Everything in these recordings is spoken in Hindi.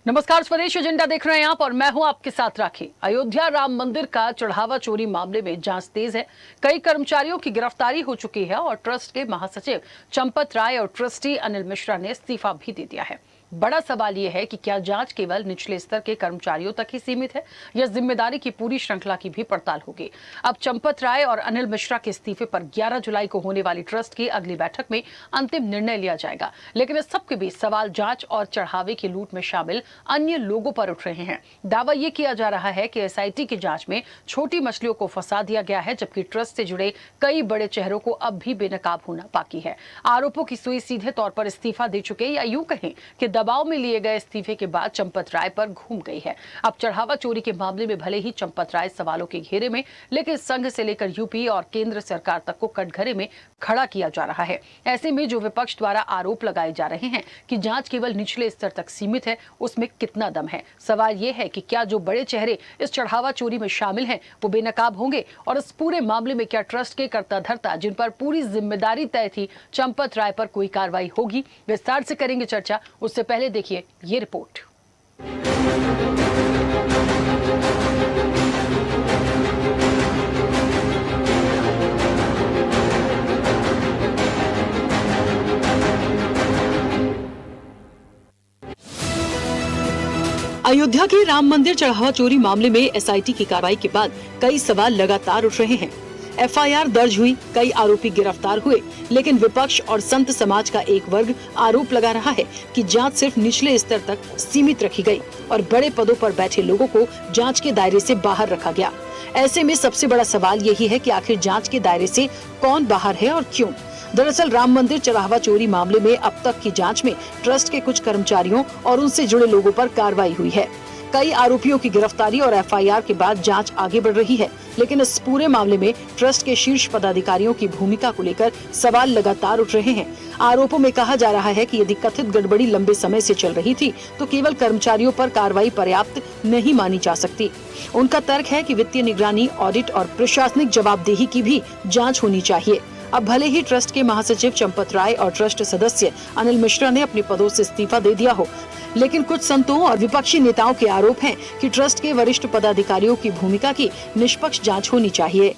नमस्कार, स्वदेश एजेंडा देख रहे हैं आप और मैं हूं आपके साथ राखी। अयोध्या राम मंदिर का चढ़ावा चोरी मामले में जांच तेज है। कई कर्मचारियों की गिरफ्तारी हो चुकी है और ट्रस्ट के महासचिव चंपत राय और ट्रस्टी अनिल मिश्रा ने इस्तीफा भी दे दिया है। बड़ा सवाल यह है कि क्या जांच केवल निचले स्तर के कर्मचारियों तक ही सीमित है या जिम्मेदारी की पूरी श्रृंखला की भी पड़ताल होगी। अब चंपत राय और अनिल मिश्रा के इस्तीफे पर 11 जुलाई को होने वाली ट्रस्ट की अगली बैठक में अंतिम निर्णय लिया जाएगा। लेकिन इस सबके बीच सवाल जांच और चढ़ावे की लूट में शामिल अन्य लोगों पर उठ रहे हैं। दावा यह किया जा रहा है कि एसआईटी की जांच में छोटी मछलियों को फंसा दिया गया है, जबकि ट्रस्ट से जुड़े कई बड़े चेहरों को अब भी बेनकाब होना बाकी है। आरोपों की सुई सीधे तौर पर इस्तीफा दे चुके या यूं कहें कि दबाव में लिए गए इस्तीफे के बाद चंपत राय पर घूम गई है। अब चढ़ावा चोरी के मामले में भले ही चंपत राय सवालों के घेरे में, लेकिन संघ से लेकर यूपी और केंद्र सरकार तक को कटघरे में खड़ा किया जा रहा है। ऐसे में जो विपक्ष द्वारा आरोप लगाए जा रहे हैं कि जांच केवल निचले स्तर तक सीमित है, उसमें कितना दम है। सवाल यह है कि क्या जो बड़े चेहरे इस चढ़ावा चोरी में शामिल हैं वो बेनकाब होंगे, और इस पूरे मामले में क्या ट्रस्ट के कर्ता धर्ता जिन पर पूरी जिम्मेदारी तय थी चंपत राय पर कोई कार्रवाई होगी। विस्तार से करेंगे चर्चा। उससे पहले देखिए ये रिपोर्ट। अयोध्या के राम मंदिर चढ़ावा चोरी मामले में एसआईटी की कार्रवाई के बाद कई सवाल लगातार उठ रहे हैं। एफआईआर दर्ज हुई, कई आरोपी गिरफ्तार हुए, लेकिन विपक्ष और संत समाज का एक वर्ग आरोप लगा रहा है कि जांच सिर्फ निचले स्तर तक सीमित रखी गई और बड़े पदों पर बैठे लोगों को जांच के दायरे से बाहर रखा गया। ऐसे में सबसे बड़ा सवाल यही है कि आखिर जांच के दायरे से कौन बाहर है और क्यों। दरअसल राम मंदिर चढ़ावा चोरी मामले में अब तक की जांच में ट्रस्ट के कुछ कर्मचारियों और उनसे जुड़े लोगों पर कार्रवाई हुई है। कई आरोपियों की गिरफ्तारी और एफआईआर के बाद जांच आगे बढ़ रही है, लेकिन इस पूरे मामले में ट्रस्ट के शीर्ष पदाधिकारियों की भूमिका को लेकर सवाल लगातार उठ रहे हैं। आरोपों में कहा जा रहा है कि यदि कथित गड़बड़ी लंबे समय से चल रही थी तो केवल कर्मचारियों पर कार्रवाई पर्याप्त नहीं मानी जा सकती। उनका तर्क है कि वित्तीय निगरानी, ऑडिट और प्रशासनिक जवाबदेही की भी जाँच होनी चाहिए। अब भले ही ट्रस्ट के महासचिव चंपत राय और ट्रस्ट सदस्य अनिल मिश्रा ने अपने पदों से इस्तीफा दे दिया हो, लेकिन कुछ संतों और विपक्षी नेताओं के आरोप हैं कि ट्रस्ट के वरिष्ठ पदाधिकारियों की भूमिका की निष्पक्ष जांच होनी चाहिए।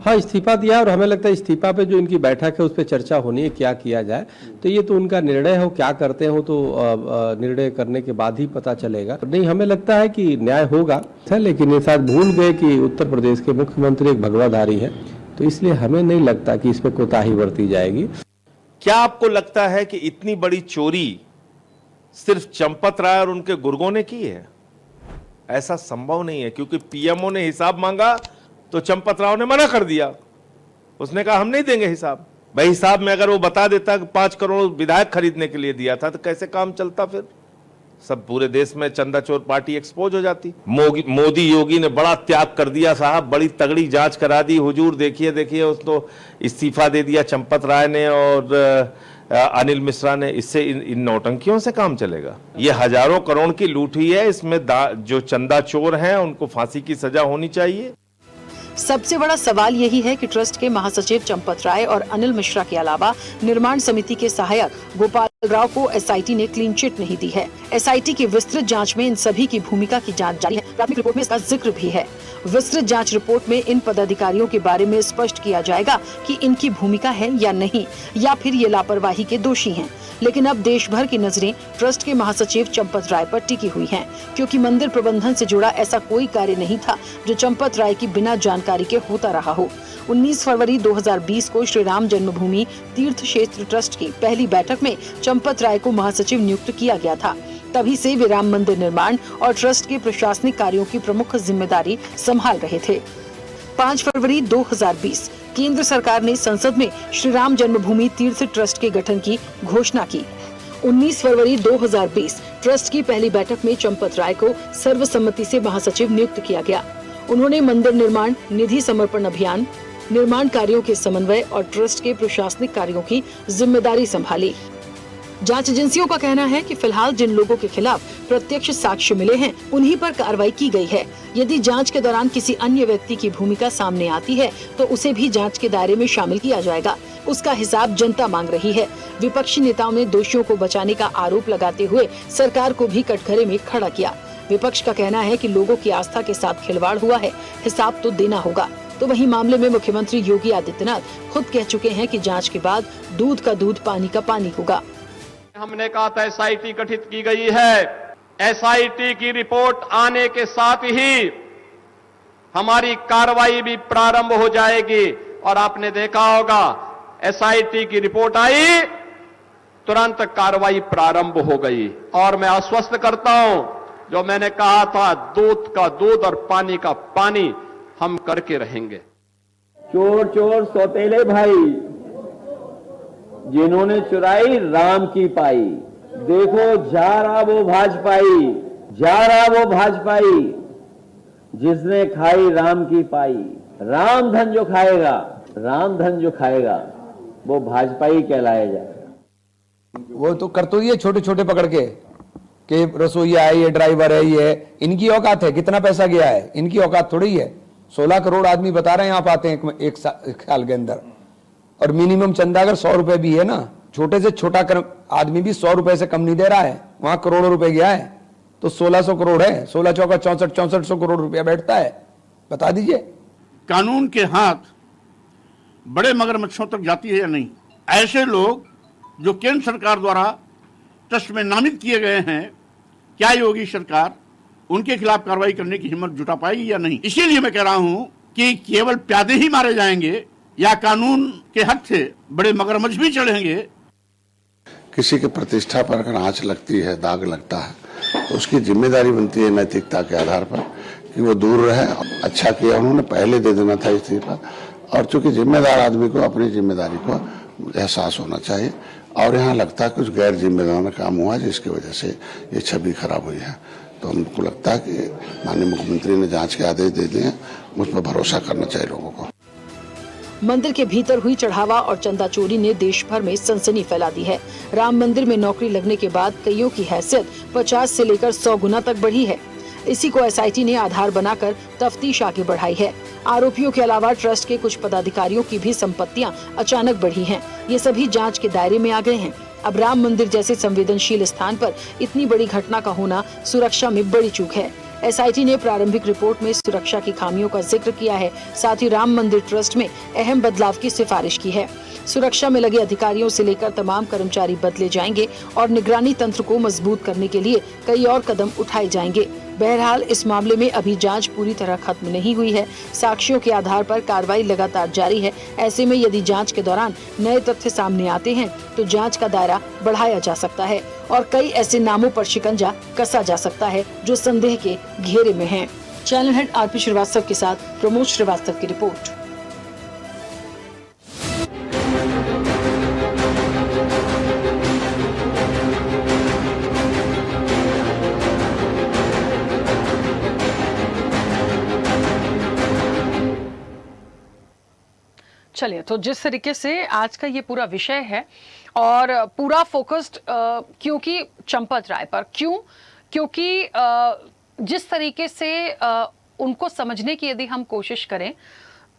हाँ, इस्तीफा दिया और हमें लगता है इस्तीफा पे जो इनकी बैठक है उस पर चर्चा होनी है, क्या किया जाए। तो ये तो उनका निर्णय हो, क्या करते हो तो निर्णय करने के बाद ही पता चलेगा। नहीं, हमें लगता है कि न्याय होगा, लेकिन ये शायद भूल गए कि उत्तर प्रदेश के मुख्यमंत्री एक भगवाधारी है, तो इसलिए हमें नहीं लगता कि इसमें कोताही बरती जाएगी। क्या आपको लगता है कि इतनी बड़ी चोरी सिर्फ चंपत राय और उनके गुर्गों ने की है? ऐसा संभव नहीं है, क्योंकि पीएमओ ने हिसाब मांगा तो चंपत राव ने मना कर दिया। उसने कहा हम नहीं देंगे हिसाब। भाई हिसाब में अगर वो बता देता कि 5 करोड़ विधायक खरीदने के लिए दिया था तो कैसे काम चलता? फिर सब पूरे देश में चंदा चोर पार्टी एक्सपोज हो जाती। मोदी योगी ने बड़ा त्याग कर दिया साहब, बड़ी तगड़ी जांच करा दी। हुजूर देखिए उसको इस्तीफा दे दिया चंपत राय ने और अनिल मिश्रा ने। इससे इन नौटंकियों से काम चलेगा? ये हजारों करोड़ की लूट ही है। इसमें जो चंदा चोर हैं उनको फांसी की सजा होनी चाहिए। सबसे बड़ा सवाल यही है कि ट्रस्ट के महासचिव चंपत राय और अनिल मिश्रा के अलावा निर्माण समिति के सहायक गोपाल राव को एसआईटी ने क्लीन चिट नहीं दी है। एसआईटी की विस्तृत जांच में इन सभी की भूमिका की जांच जारी है। प्राथमिक रिपोर्ट में इसका जिक्र भी है। विस्तृत जांच रिपोर्ट में इन पदाधिकारियों के बारे में स्पष्ट किया जाएगा कि इनकी भूमिका है या नहीं, या फिर ये लापरवाही के दोषी हैं। लेकिन अब देश भर की नजरें ट्रस्ट के महासचिव चंपत राय पर टिकी हुई हैं, क्योंकि मंदिर प्रबंधन से जुड़ा ऐसा कोई कार्य नहीं था जो चंपत राय की बिना जानकारी के होता रहा हो। 19 फरवरी 2020 को श्री राम जन्मभूमि तीर्थ क्षेत्र ट्रस्ट की पहली बैठक में चंपत राय को महासचिव नियुक्त किया गया था। तभी से वे राम मंदिर निर्माण और ट्रस्ट के प्रशासनिक कार्यों की प्रमुख जिम्मेदारी संभाल रहे थे। 5 फरवरी 2020 केंद्र सरकार ने संसद में श्री राम जन्मभूमि तीर्थ ट्रस्ट के गठन की घोषणा की। 19 फरवरी 2020 ट्रस्ट की पहली बैठक में चंपत राय को सर्वसम्मति से महासचिव नियुक्त किया गया। उन्होंने मंदिर निर्माण, निधि समर्पण अभियान, निर्माण कार्यों के समन्वय और ट्रस्ट के प्रशासनिक कार्यों की जिम्मेदारी संभाली। जांच एजेंसियों का कहना है कि फिलहाल जिन लोगों के खिलाफ प्रत्यक्ष साक्ष्य मिले हैं उन्हीं पर कार्रवाई की गई है। यदि जांच के दौरान किसी अन्य व्यक्ति की भूमिका सामने आती है तो उसे भी जांच के दायरे में शामिल किया जाएगा। उसका हिसाब जनता मांग रही है। विपक्षी नेताओं ने दोषियों को बचाने का आरोप लगाते हुए सरकार को भी कटघरे में खड़ा किया। विपक्ष का कहना है कि लोगों की आस्था के साथ खिलवाड़ हुआ है, हिसाब तो देना होगा। तो वहीं मामले में मुख्यमंत्री योगी आदित्यनाथ खुद कह चुके हैं कि जांच के बाद दूध का दूध पानी का पानी होगा। हमने कहा था एसआईटी गठित की गई है। एसआईटी की रिपोर्ट आने के साथ ही हमारी कार्रवाई भी प्रारंभ हो जाएगी। और आपने देखा होगा एसआईटी की रिपोर्ट आई, तुरंत कार्रवाई प्रारंभ हो गई। और मैं आश्वस्त करता हूं, जो मैंने कहा था दूध का दूध और पानी का पानी हम करके रहेंगे। चोर चोर सौतेले भाई, जिन्होंने चुराई राम की पाई, देखो जा रहा वो भाजपाई, जा रहा वो भाजपाई, जिसने खाई राम की पाई। राम धन जो खाएगा, राम धन जो खाएगा वो भाजपाई कहलाया जाएगा। वो तो करतो ही है छोटे छोटे पकड़ के कि रसोईया है, ये ड्राइवर है, ये है। इनकी औकात है, कितना पैसा गया है, इनकी औकात थोड़ी है। 16 करोड़ आदमी बता रहे हैं यहाँ पाते हैं एक साल के अंदर। और मिनिमम चंदा अगर 100 रुपए भी है ना, छोटे से छोटा आदमी भी 100 रुपए से कम नहीं दे रहा है, वहां करोड़ों रुपए गया है। तो 1600 करोड़ है, 16 चौका 6400 करोड़ रुपया बैठता है। बता दीजिए कानून के हाथ बड़े मगरमच्छों तक जाती है या नहीं? ऐसे लोग जो केंद्र सरकार द्वारा ट्रस्ट में नामित किए गए हैं, क्या योगी सरकार उनके खिलाफ कार्रवाई करने की हिम्मत जुटा पाएगी या नहीं? इसीलिए मैं कह रहा हूं कि केवल प्यादे ही मारे जाएंगे या कानून के हद से बड़े मगरमच्छ भी चढ़ेंगे। किसी की प्रतिष्ठा पर अगर आंच लगती है, दाग लगता है, तो उसकी जिम्मेदारी बनती है नैतिकता के आधार पर कि वो दूर रहे। अच्छा किया उन्होंने, पहले दे देना था इस्तीफा। और चूंकि जिम्मेदार आदमी को अपनी जिम्मेदारी को एहसास होना चाहिए। और यहाँ लगता है कुछ गैर जिम्मेदाराना काम हुआ जिसकी वजह से ये छवि खराब हुई है। तो हमको लगता है कि माननीय मुख्यमंत्री ने जांच के आदेश दे दिए, मुझ पर भरोसा करना चाहिए लोगों को। मंदिर के भीतर हुई चढ़ावा और चंदा चोरी ने देश भर में सनसनी फैला दी है। राम मंदिर में नौकरी लगने के बाद कईयों की हैसियत 50 से लेकर 100 गुना तक बढ़ी है। इसी को एसआईटी ने आधार बनाकर तफ्तीश आगे बढ़ाई है। आरोपियों के अलावा ट्रस्ट के कुछ पदाधिकारियों की भी संपत्तियां अचानक बढ़ी हैं। ये सभी जांच के दायरे में आ गए हैं। अब राम मंदिर जैसे संवेदनशील स्थान पर इतनी बड़ी घटना का होना सुरक्षा में बड़ी चूक है। एसआईटी ने प्रारंभिक रिपोर्ट में सुरक्षा की खामियों का जिक्र किया है। साथ ही राम मंदिर ट्रस्ट में अहम बदलाव की सिफारिश की है। सुरक्षा में लगे अधिकारियों से लेकर तमाम कर्मचारी बदले जाएंगे और निगरानी तंत्र को मजबूत करने के लिए कई और कदम उठाए जाएंगे। बहरहाल इस मामले में अभी जांच पूरी तरह खत्म नहीं हुई है। साक्ष्यों के आधार पर कार्रवाई लगातार जारी है। ऐसे में यदि जांच के दौरान नए तथ्य सामने आते हैं तो जांच का दायरा बढ़ाया जा सकता है और कई ऐसे नामों पर शिकंजा कसा जा सकता है जो संदेह के घेरे में हैं। चैनल हेड आरपी श्रीवास्तव के साथ प्रमोद श्रीवास्तव की रिपोर्ट। चलिए, तो जिस तरीके से आज का ये पूरा विषय है और पूरा फोकस्ड क्योंकि चंपत राय पर क्योंकि जिस तरीके से उनको समझने की यदि हम कोशिश करें,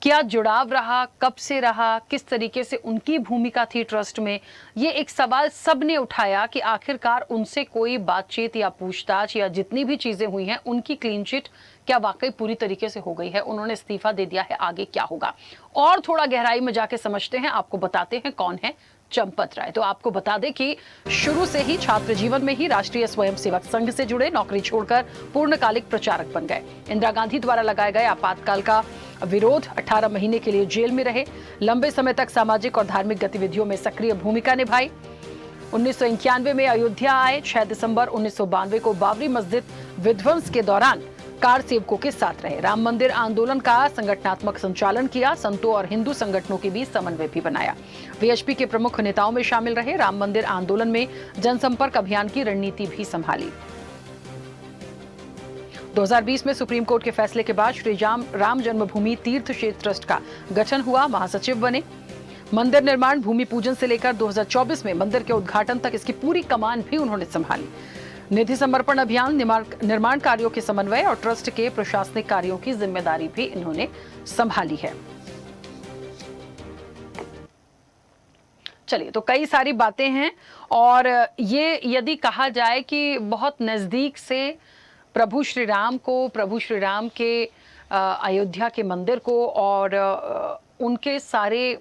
क्या जुड़ाव रहा, कब से रहा, किस तरीके से उनकी भूमिका थी ट्रस्ट में, ये एक सवाल सबने उठाया कि आखिरकार उनसे कोई बातचीत या पूछताछ या जितनी भी चीजें हुई हैं उनकी क्लीन चिट क्या वाकई पूरी तरीके से हो गई है, उन्होंने इस्तीफा दे दिया है, आगे क्या होगा। और थोड़ा गहराई में जाके समझते हैं, आपको बताते हैं कौन है चंपत राय। तो आपको बता दें कि शुरू से ही छात्र जीवन में ही राष्ट्रीय स्वयंसेवक संघ से जुड़े, नौकरी छोड़कर पूर्णकालिक प्रचारक बन गए। इंदिरा गांधी द्वारा लगाए गए आपातकाल का विरोध 18 महीने के लिए जेल में रहे। लंबे समय तक सामाजिक और धार्मिक गतिविधियों में सक्रिय भूमिका निभाई। 1991 में अयोध्या आए। 6 दिसंबर 1992 को बाबरी मस्जिद विध्वंस के दौरान कार सेवकों के साथ रहे। राम मंदिर आंदोलन का संगठनात्मक संचालन किया। संतों और हिंदू संगठनों के बीच समन्वय भी बनाया। वीएचपी के प्रमुख नेताओं में शामिल रहे। राम मंदिर आंदोलन में जनसंपर्क अभियान की रणनीति भी संभाली। 2020 में सुप्रीम कोर्ट के फैसले के बाद श्री राम जन्मभूमि तीर्थ क्षेत्र ट्रस्ट का गठन हुआ। महासचिव बने। मंदिर निर्माण भूमि पूजन से लेकर 2024 में मंदिर के उद्घाटन तक इसकी पूरी कमान भी उन्होंने संभाली। निधि समर्पण अभियान, निर्माण कार्यों के समन्वय और ट्रस्ट के प्रशासनिक कार्यों की जिम्मेदारी भी इन्होंने संभाली है। चलिए, तो कई सारी बातें हैं और ये यदि कहा जाए कि बहुत नजदीक से प्रभु श्री राम को, प्रभु श्री राम के अयोध्या के मंदिर को और उनके सारे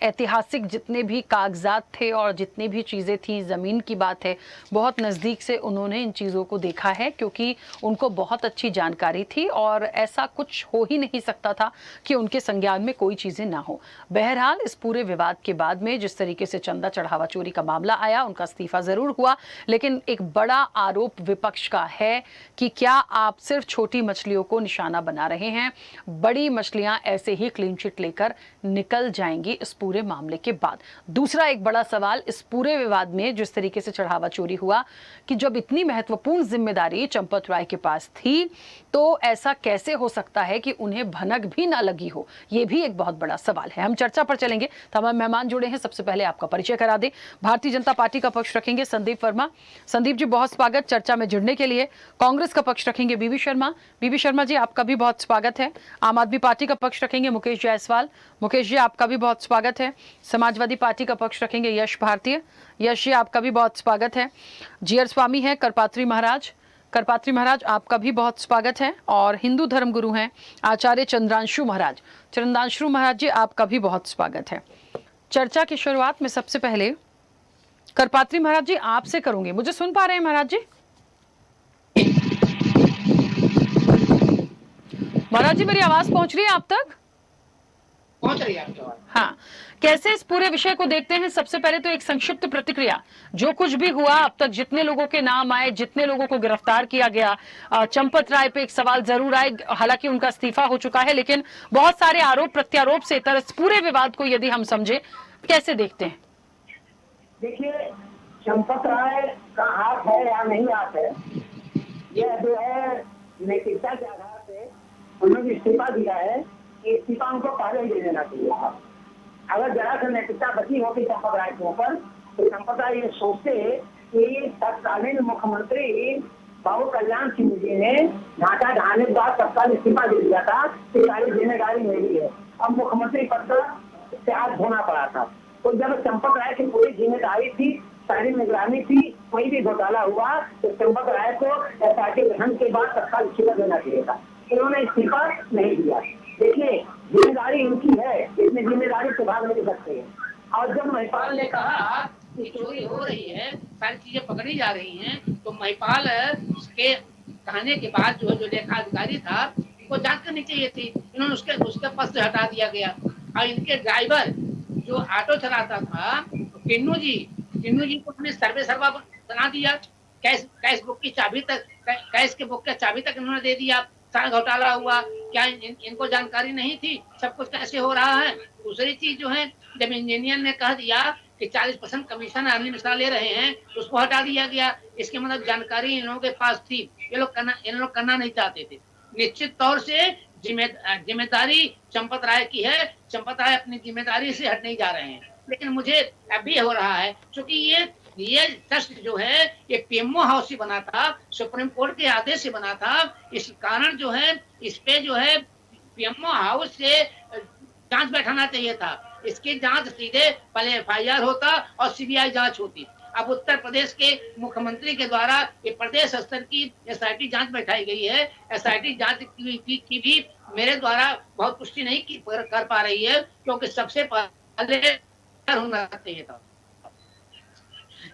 ऐतिहासिक जितने भी कागजात थे और जितनी भी चीज़ें थी, ज़मीन की बात है, बहुत नज़दीक से उन्होंने इन चीज़ों को देखा है क्योंकि उनको बहुत अच्छी जानकारी थी और ऐसा कुछ हो ही नहीं सकता था कि उनके संज्ञान में कोई चीज़ें ना हो। बहरहाल इस पूरे विवाद के बाद में जिस तरीके से चंदा चढ़ावा चोरी का मामला आया, उनका इस्तीफा ज़रूर हुआ, लेकिन एक बड़ा आरोप विपक्ष का है कि क्या आप सिर्फ छोटी मछलियों को निशाना बना रहे हैं, बड़ी मछलियाँ ऐसे ही क्लीन चिट लेकर निकल जाएंगी इस पूरे मामले के बाद। दूसरा एक बड़ा सवाल इस पूरे विवाद में जिस तरीके से चढ़ावा चोरी हुआ कि जब इतनी महत्वपूर्ण जिम्मेदारी चंपत राय के पास थी तो ऐसा कैसे हो सकता है कि उन्हें भनक भी ना लगी हो, यह भी एक बहुत बड़ा सवाल है। हम चर्चा पर चलेंगे। तमाम मेहमान जुड़े हैं, सबसे पहले आपका परिचय करा दें। भारतीय जनता पार्टी का पक्ष रखेंगे संदीप वर्मा। संदीप जी, बहुत स्वागत चर्चा में जुड़ने के लिए। कांग्रेस का पक्ष रखेंगे बीबी शर्मा। बीबी शर्मा जी, आपका भी बहुत स्वागत है। आम आदमी पार्टी का पक्ष रखेंगे मुकेश जायसवाल। मुकेश जी, आपका भी बहुत स्वागत है। समाजवादी पार्टी का पक्ष रखेंगे यश भारतीय। यश जी, आपका भी बहुत स्वागत है। जीआर स्वामी है करपात्री महाराज। करपात्री महाराज, आपका भी बहुत स्वागत है। और हिंदू धर्मगुरु हैं आचार्य चंद्रांशु महाराज। चंद्रांशु महाराज जी, आपका भी बहुत स्वागत है। चर्चा की शुरुआत में सबसे पहले करपात्री महाराज जी आपसे करूंगी। मुझे सुन पा रहे हैं महाराज जी? महाराज जी, मेरी आवाज पहुंच रही है आप तक? पहुंच रही है आपकी आवाज। हाँ, कैसे इस पूरे विषय को देखते हैं? सबसे पहले तो एक संक्षिप्त प्रतिक्रिया, जो कुछ भी हुआ अब तक, जितने लोगों के नाम आए, जितने लोगों को गिरफ्तार किया गया, चंपत राय पे एक सवाल जरूर आए, हालांकि उनका इस्तीफा हो चुका है, लेकिन बहुत सारे आरोप प्रत्यारोप से इतर इस पूरे विवाद को यदि हम समझे, कैसे देखते हैं? देखिए, चंपत राय का हाथ है या नहीं हाथ है, यह जो है नैतिकता के आधार से उन्होंने इस्तीफा दिया है कि इस्तीफा उनको पहले ही दे देना चाहिए था। अगर जरा से नैतिकता बची होती चंपत राय के ऊपर तो चंपत राय ये सोचते कि तत्कालीन मुख्यमंत्री बाबू कल्याण सिंह जी ने ढांचा ढाने के बाद तत्काल इस्तीफा दे दिया था कि सारी जिम्मेदारी मेरी है। अब मुख्यमंत्री पद से हाथ धोना पड़ा था। तो जब चंपत राय की पूरी जिम्मेदारी थी, सारी निगरानी थी, कोई भी घोटाला हुआ तो चंपत राय को पार्टी गठन के बाद तत्काल इस्तीफा देना चाहिए था। उन्होंने इस्तीफा नहीं दिया। देखिए, जिम्मेदारी इनकी है, इतनी जिम्मेदारी से भाग नहीं सकते हैं। और जब महिपाल ने कहा कि चोरी हो रही है, सारी चीजें पकड़ी जा रही हैं, तो महिपाल के कहने के बाद जो लेखा अधिकारी था, उनको जांच करनी चाहिए थी। इन्होंने उसके पद से हटा दिया गया। और इनके ड्राइवर जो ऑटो चलाता था, किन्नू जी को अपने सर्वा बना दिया। कैश बुक की चाबी तक, कैश के बुक की चाबी तक इन्होंने दे दिया। सारा घोटाला हुआ, क्या इनको जानकारी नहीं थी सब कुछ कैसे हो रहा है? दूसरी चीज जो है, जब इंजीनियर ने कह दिया कि 40% कमीशन अरविंद मिश्रा ले रहे हैं, उसको हटा दिया गया। इसके मतलब जानकारी इन लोगों के पास थी, इन लोग करना नहीं चाहते थे। निश्चित तौर से जिम्मेदारी चंपत राय की है। चंपत राय अपनी जिम्मेदारी से हट नहीं जा रहे हैं। लेकिन मुझे अभी हो रहा है, क्योंकि ये ट्रस्ट जो है ये पीएमओ हाउस से बना था, सुप्रीम कोर्ट के आदेश से बना था। इस कारण जो है इस पे जो है पीएमओ हाउस से जांच बैठाना चाहिए था। इसकी जांच सीधे पहले एफआईआर होता और सीबीआई जांच होती। अब उत्तर प्रदेश के मुख्यमंत्री के द्वारा ये प्रदेश स्तर की एसआईटी जांच बैठाई गई है। एसआईटी जांच की भी मेरे द्वारा बहुत पुष्टि नहीं कर पा रही है, क्योंकि सबसे पहले होना चाहिए था।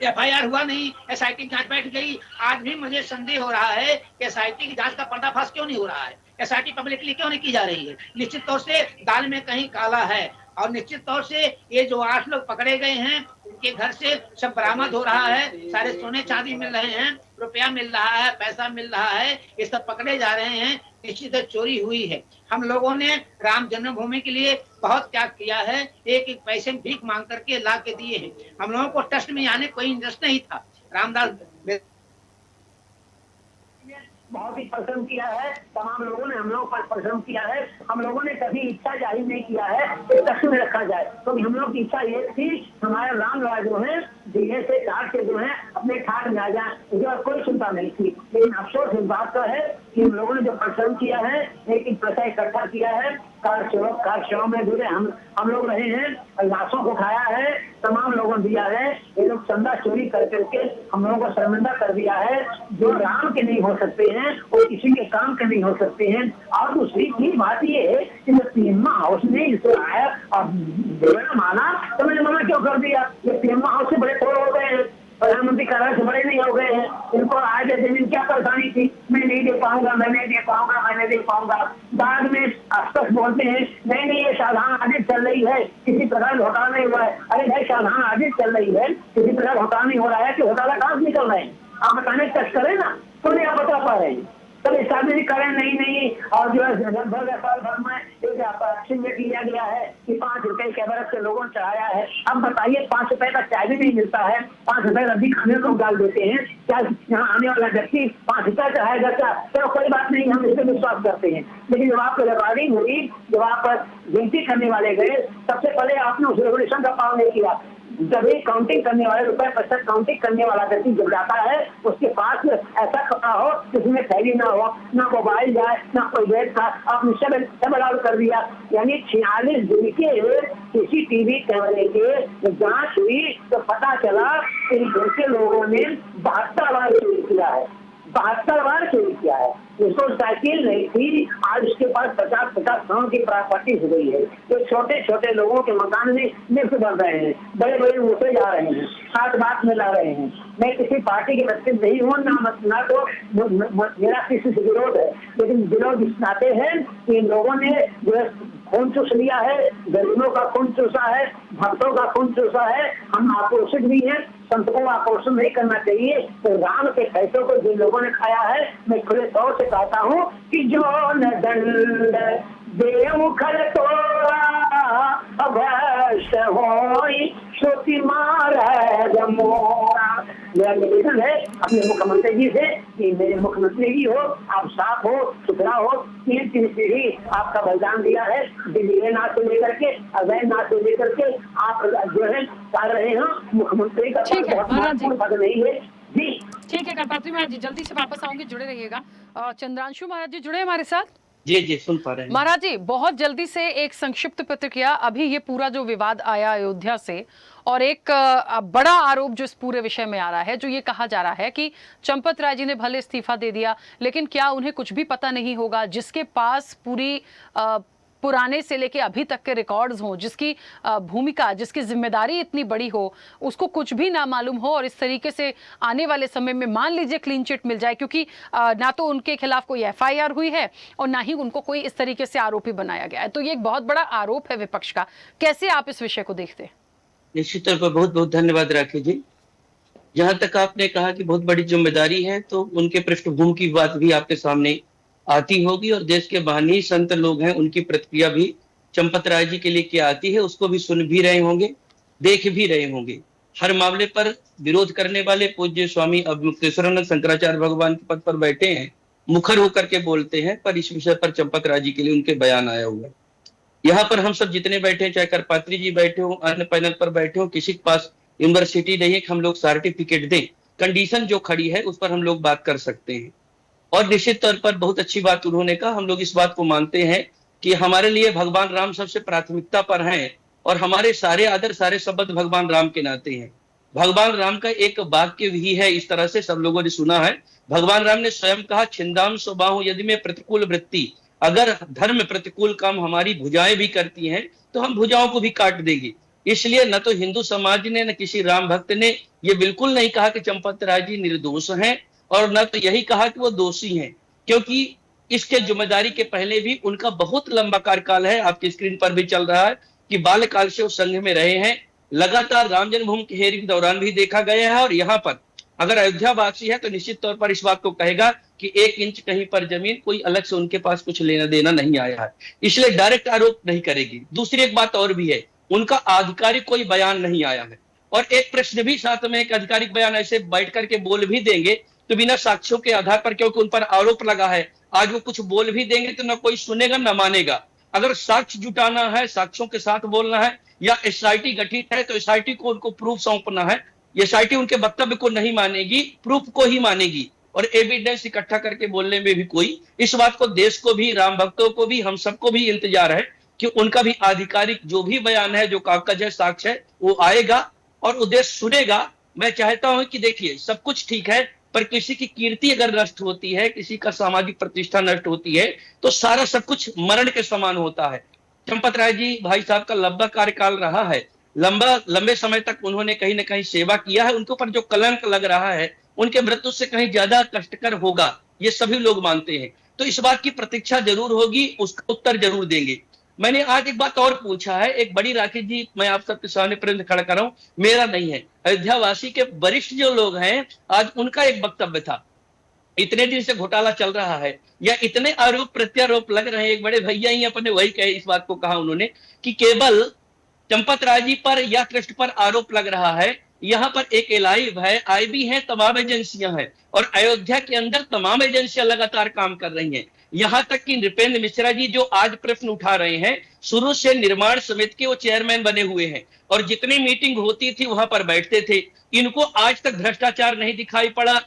एफआईआर हुआ नहीं, एसआईटी जांच बैठ गई। आज भी मुझे संदेह हो रहा है कि एसआईटी की जांच का पर्दाफाश क्यों नहीं हो रहा है, एसआईटी पब्लिकली क्यों नहीं की जा रही है। निश्चित तौर से दाल में कहीं काला है। और निश्चित तौर से ये जो 8 लोग पकड़े गए हैं, उनके घर से सब बरामद हो रहा है। सारे सोने चांदी मिल रहे हैं, रुपया मिल रहा है, पैसा मिल रहा है, ये सब पकड़े जा रहे हैं। निश्चित चोरी हुई है। हम लोगों ने राम जन्मभूमि के लिए बहुत त्याग किया है। एक पैसे भीख मांग करके ला के दिए हैं। हम लोगों को ट्रस्ट में आने कोई इंटरेस्ट नहीं था। रामदास बहुत ही परिश्रम किया है, तमाम लोगों ने हम लोग पर परिश्रम किया है। हम लोगों ने कभी इच्छा जाहिर नहीं किया है कि तख्त में रखा जाए, तो हम लोग की इच्छा ये थी हमारे रामलला जो है दिल्ली से काट के जो है अपने ठाट में आ जाए, इसके बाद कोई चिंता नहीं थी। लेकिन अफसोस इस बात का है कि हम लोगों ने जो परिश्रम किया है, एक पैसा इकट्ठा किया है, कार में जुड़े हम लोग रहे हैं, लाशों को उठाया है, तमाम लोगों ने दिया है। ये लोग चंदा चोरी कर करके हम लोगों को शर्मिंदा कर दिया है। जो राम के नहीं हो सकते हैं वो किसी के काम के नहीं हो सकते हैं। और दूसरी की बात ये है कि जब पीएम हाउस ने इसे आया और देवना माना तो मैंने मना क्यों कर दिया? ये पीएम हाउस से बड़े थोड़े हो गए हैं, प्रधानमंत्री कार्यालय से बड़े नहीं हो गए हैं। इनको आज जमीन क्या परेशानी थी? मैं नहीं दे पाऊंगा, मैं नहीं दे पाऊंगा, मैं नहीं दे पाऊंगा। बाद में स्पष्ट बोलते हैं नहीं ये साधारण आदेश चल रही है, किसी प्रकार घोटाला नहीं हुआ है। अरे भाई साधारण आदेश चल रही है, किसी प्रकार घोटाला नहीं हो रहा है कि घोटाला कहाँ से निकल रहे हैं? आप बताने टेस्ट करें ना, तो नहीं आप बता पा रहे हैं। तब स्टैब्लिश करें नहीं और जो है लगभग साल भर में एक एक्शन में किया गया है कि 5 रुपए के बरस से लोगों ने चढ़ाया है। अब बताइए 5 रुपए का चाय भी नहीं मिलता है, 5 रुपए रद्दी खाने को डाल देते हैं। क्या यहाँ आने वाला व्यक्ति 5 रुपया चढ़ाएगा क्या? चलो कोई बात नहीं, हम इस पर विश्वास करते हैं। लेकिन जब आपको रिकॉर्डिंग हुई, जब आप गिनती करने वाले गए, सबसे पहले आपने उस रेगुलेशन का पालन नहीं किया। जब एक काउंटिंग करने वाले रुपए पैसा काउंटिंग करने वाला व्यक्ति जब जाता है, उसके पास ऐसा कपड़ा हो जिसमें थैली ना हो, ना मोबाइल जाए, ना कोई बैग था, आपने सब अलाउ कर दिया। यानी 46 दिन के CCTV कैमरे के जांच हुई तो पता चला इन घर के लोगों ने 72 बार चोरी किया है, 72 बार चोरी किया है। उसको साइकिल नहीं थी, आज उसके पास 50-50 करोड़ की प्रॉपर्टी हो गई है। तो छोटे छोटे लोगों के मकान में लिफ्ट बन रहे हैं, बड़े बड़े ऊँचे जा रहे हैं, 7 बात में ला रहे हैं। मैं किसी पार्टी के व्यक्ति नहीं हूँ, ना तो मेरा किसी से विरोध है, लेकिन विरोध इस नाते है कि लोगों ने जो है खून चूस लिया है, गरीबों का खून चूसा है, भक्तों का खून चूसा है। हम आक्रोशित भी हैं, संतों को आक्रोशित नहीं करना चाहिए। तो राम के पैसों को जिन लोगों ने खाया है, मैं खुले तौर से कहता हूँ कि जो न दंड देवखल तोरा अवश्य होई श्रुति महाराज मोरा। मेरा निवेदन है अपने मुख्यमंत्री जी से कि मेरे मुख्यमंत्री जी हो, आप साफ हो, सुथरा हो। 3 पीढ़ी आपका बलिदान दिया है, दिल्ली नाथ से लेकर के अवैध नाथ से लेकर के आप जो है कर रहे हैं। मुख्यमंत्री का ठीक है, बहुत महत्वपूर्ण पद नहीं है जी। ठीक है गणपति महाराज जी, जल्दी से वापस आऊंगी, जुड़े रहिएगा। चंद्रांशु महाराज जी जुड़े हमारे साथ। जी सुन पा रहे हैं महाराज जी, बहुत जल्दी से एक संक्षिप्त प्रतिक्रिया। अभी ये पूरा जो विवाद आया अयोध्या से, और एक बड़ा आरोप जो इस पूरे विषय में आ रहा है, जो ये कहा जा रहा है कि चंपत राय जी ने भले इस्तीफा दे दिया, लेकिन क्या उन्हें कुछ भी पता नहीं होगा? जिसके पास पूरी पुराने से लेके अभी तक के रिकॉर्ड्स हों, जिसकी भूमिका, जिसकी जिम्मेदारी इतनी बड़ी हो, उसको कुछ भी ना मालूम हो, और इस तरीके से आने वाले समय में मान लीजिए क्लीन चिट मिल जाए, क्योंकि ना तो उनके खिलाफ कोई FIR हुई है और ना ही उनको कोई इस तरीके से आरोपी बनाया गया है। तो ये एक बहुत बड़ा आरोप है विपक्ष का। कैसे आप इस विषय को देखते हैं? निश्चित तौर पर बहुत बहुत धन्यवाद राखी जी। जहां तक आपने कहा कि बहुत बड़ी जिम्मेदारी है, तो उनके पृष्ठभूमि की बात भी आपके सामने आती होगी, और देश के महानी संत लोग हैं, उनकी प्रतिक्रिया भी चंपत राय जी के लिए क्या आती है उसको भी सुन भी रहे होंगे, देख भी रहे होंगे। हर मामले पर विरोध करने वाले पूज्य स्वामी अवमुक्तेश्वरानंद शंकराचार्य भगवान के पद पर बैठे हैं, मुखर होकर के बोलते हैं, पर इस विषय पर चंपत राय जी के लिए उनके बयान आया हुआ है। यहाँ पर हम सब जितने बैठे हैं, चाहे करपात्री जी बैठे हो, अन्य पैनल पर बैठे हो, किसी के पास यूनिवर्सिटी नहीं है कि हम लोग सर्टिफिकेट दें। कंडीशन जो खड़ी है उस पर हम लोग बात कर सकते हैं। और निश्चित तौर पर बहुत अच्छी बात उन्होंने कहा, हम लोग इस बात को मानते हैं कि हमारे लिए भगवान राम सबसे प्राथमिकता पर हैं, और हमारे सारे आदर, सारे शब्द भगवान राम के नाते हैं। भगवान राम का एक वाक्य भी है, इस तरह से सब लोगों ने सुना है। भगवान राम ने स्वयं कहा, छिंदाम स्वबाहु यदि में प्रतिकूल वृत्ति, अगर धर्म प्रतिकूल काम हमारी भुजाएं भी करती हैं तो हम भुजाओं को भी काट देंगे। इसलिए न तो हिंदू समाज ने, न किसी राम भक्त ने ये बिल्कुल नहीं कहा कि चंपत राय जी निर्दोष हैं, और न तो यही कहा कि वो दोषी हैं, क्योंकि इसके जिम्मेदारी के पहले भी उनका बहुत लंबा कार्यकाल है। आपकी स्क्रीन पर भी चल रहा है कि बाल्यकाल से वो संघ में रहे हैं। लगातार राम जन्मभूमि की हेयरिंग दौरान भी देखा गया है, और यहाँ पर अगर अयोध्या वासी है तो निश्चित तौर पर इस बात को कहेगा कि 1 इंच कहीं पर जमीन कोई अलग से उनके पास कुछ लेना देना नहीं आया है, इसलिए डायरेक्ट आरोप नहीं करेगी। दूसरी एक बात और भी है, उनका आधिकारिक कोई बयान नहीं आया है, और एक प्रश्न भी साथ में एक आधिकारिक बयान ऐसे बैठ करके बोल भी देंगे तो बिना साक्ष्यों के आधार पर, क्योंकि उन पर आरोप लगा है, आज वो कुछ बोल भी देंगे तो ना कोई सुनेगा ना मानेगा। अगर साक्ष्य जुटाना है, साक्ष्यों के साथ बोलना है, या एसआईटी गठित है तो एसआईटी को उनको प्रूफ सौंपना है। एसआईटी उनके वक्तव्य को नहीं मानेगी, प्रूफ को ही मानेगी, और एविडेंस इकट्ठा करके बोलने में भी कोई, इस बात को देश को भी, राम भक्तों को भी, हम सबको भी इंतजार है कि उनका भी आधिकारिक जो भी बयान है, जो कागज है, साक्ष्य है, वो आएगा और वो देश सुनेगा। मैं चाहता हूं कि देखिए सब कुछ ठीक है, पर किसी की कीर्ति अगर नष्ट होती है, किसी का सामाजिक प्रतिष्ठा नष्ट होती है, तो सारा सब कुछ मरण के समान होता है। चंपत राय जी भाई साहब का लंबा कार्यकाल रहा है, लंबे समय तक उन्होंने कहीं ना कहीं सेवा किया है, उनके ऊपर जो कलंक लग रहा है उनके मृत्यु से कहीं ज्यादा कष्टकर होगा, ये सभी लोग मानते हैं। तो इस बात की प्रतीक्षा जरूर होगी, उसका उत्तर जरूर देंगे। मैंने आज एक बात और पूछा है, एक बड़ी राखी जी, मैं आप सबके सामने प्रश्न खड़ा कर रहा हूं, मेरा नहीं है, अयोध्या वासी के वरिष्ठ जो लोग हैं, आज उनका एक वक्तव्य था। इतने दिन से घोटाला चल रहा है या इतने आरोप प्रत्यारोप लग रहे हैं, एक बड़े भैया ही अपने वही कहे, इस बात को कहा उन्होंने कि केवल चंपत राय जी पर या कृष्ण पर आरोप लग रहा है, यहाँ पर एक एलाइव है, आईबी है, तमाम एजेंसियां हैं, और अयोध्या के अंदर तमाम एजेंसियां लगातार काम कर रही हैं। यहां तक कि नृपेंद्र मिश्रा जी जो आज प्रश्न उठा रहे हैं, शुरू से निर्माण समिति के वो चेयरमैन बने हुए हैं, और जितनी मीटिंग होती थी वहां पर बैठते थे। इनको आज तक भ्रष्टाचार नहीं दिखाई पड़ा,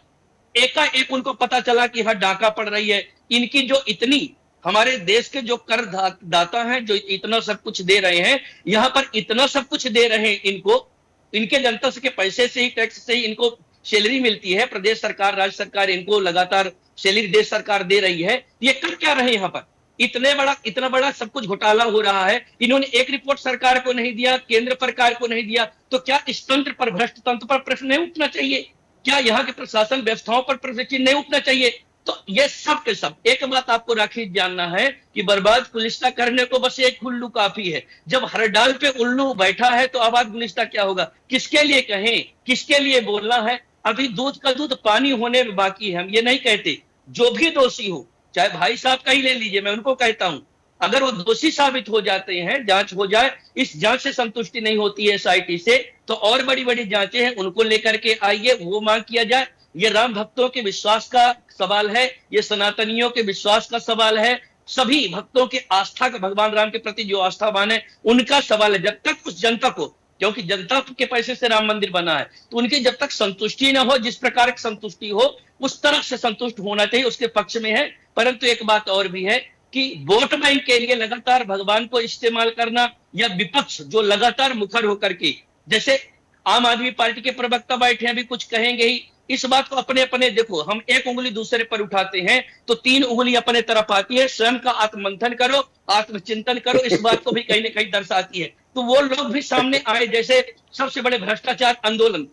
एकाएक उनको पता चला कि हाँ डाका पड़ रही है। इनकी जो इतनी, हमारे देश के जो कर दाता हैं जो इतना सब कुछ दे रहे हैं, यहाँ पर इतना सब कुछ दे रहे हैं इनको, इनके जनता के पैसे से ही, टैक्स से ही इनको सैलरी मिलती है, प्रदेश सरकार, राज्य सरकार इनको लगातार सैलरी देश सरकार दे रही है। ये कर क्या रहे हैं यहाँ पर? इतना बड़ा सब कुछ घोटाला हो रहा है, इन्होंने एक रिपोर्ट सरकार को नहीं दिया, केंद्र सरकार को नहीं दिया, तो क्या इस तंत्र पर, भ्रष्ट तंत्र पर प्रश्न नहीं उठना चाहिए? क्या यहाँ के प्रशासन व्यवस्थाओं पर प्रश्न नहीं उठना चाहिए? तो ये सब के सब, एक बात आपको राखी जानना है कि बर्बाद गुलिस्ता करने को बस एक उल्लू काफी है। जब हर डाल पे उल्लू बैठा है तो आबाद गुलिस्ता क्या होगा? किसके लिए कहें, किसके लिए बोलना है? अभी दूध का दूध पानी होने में बाकी है। हम ये नहीं कहते, जो भी दोषी हो, चाहे भाई साहब का ही ले लीजिए, मैं उनको कहता हूं, अगर वो दोषी साबित हो जाते हैं, जांच हो जाए, इस जांच से संतुष्टि नहीं होती है एसआईटी से, तो और बड़ी बड़ी जांचें हैं, उनको लेकर के आइए, वो मांग किया जाए। ये राम भक्तों के विश्वास का सवाल है, ये सनातनियों के विश्वास का सवाल है, सभी भक्तों के आस्था का, भगवान राम के प्रति जो आस्थावान है उनका सवाल है। जब तक उस जनता को, क्योंकि जनता के पैसे से राम मंदिर बना है, तो उनकी जब तक संतुष्टि ना हो, जिस प्रकार की संतुष्टि हो उस तरह से संतुष्ट होना चाहिए, उसके पक्ष में है। परंतु एक बात और भी है कि वोट बैंक के लिए लगातार भगवान को इस्तेमाल करना, या विपक्ष जो लगातार मुखर होकर के, जैसे आम आदमी पार्टी के प्रवक्ता बैठे हैं, अभी कुछ कहेंगे ही, इस बात को अपने अपने, देखो हम एक उंगली दूसरे पर उठाते हैं तो 3 उंगली अपने तरफ आती है। स्वयं का आत्ममंथन करो, आत्मचिंतन करो, इस बात को भी कहीं ना कहीं दर्शाती है। तो वो लोग भी सामने आए, जैसे सबसे बड़े भ्रष्टाचार आंदोलन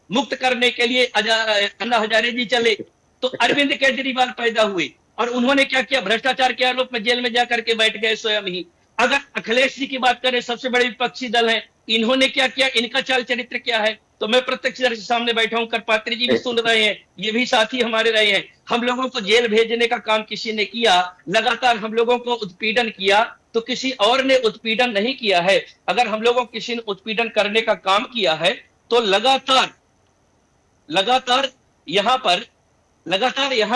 मुक्त करने के लिए अन्ना हजारे जी चले, तो अरविंद केजरीवाल पैदा हुए, और उन्होंने क्या किया? भ्रष्टाचार के आरोप में जेल में जाकर के बैठ गए स्वयं ही। अगर अखिलेश जी की बात करें, सबसे बड़े विपक्षी दल है, इन्होंने क्या किया? इनका चाल चरित्र क्या है? तो मैं प्रत्यक्ष दर्शी सामने बैठा हूं, करपात्री जी भी सुन रहे हैं, ये भी साथी हमारे रहे हैं। हम लोगों को जेल भेजने का काम किसी ने किया, लगातार हम लोगों को उत्पीड़न किया, तो किसी और ने उत्पीड़न नहीं किया है। अगर हम लोगों किसी ने उत्पीड़न करने का काम किया है तो लगातार यहाँ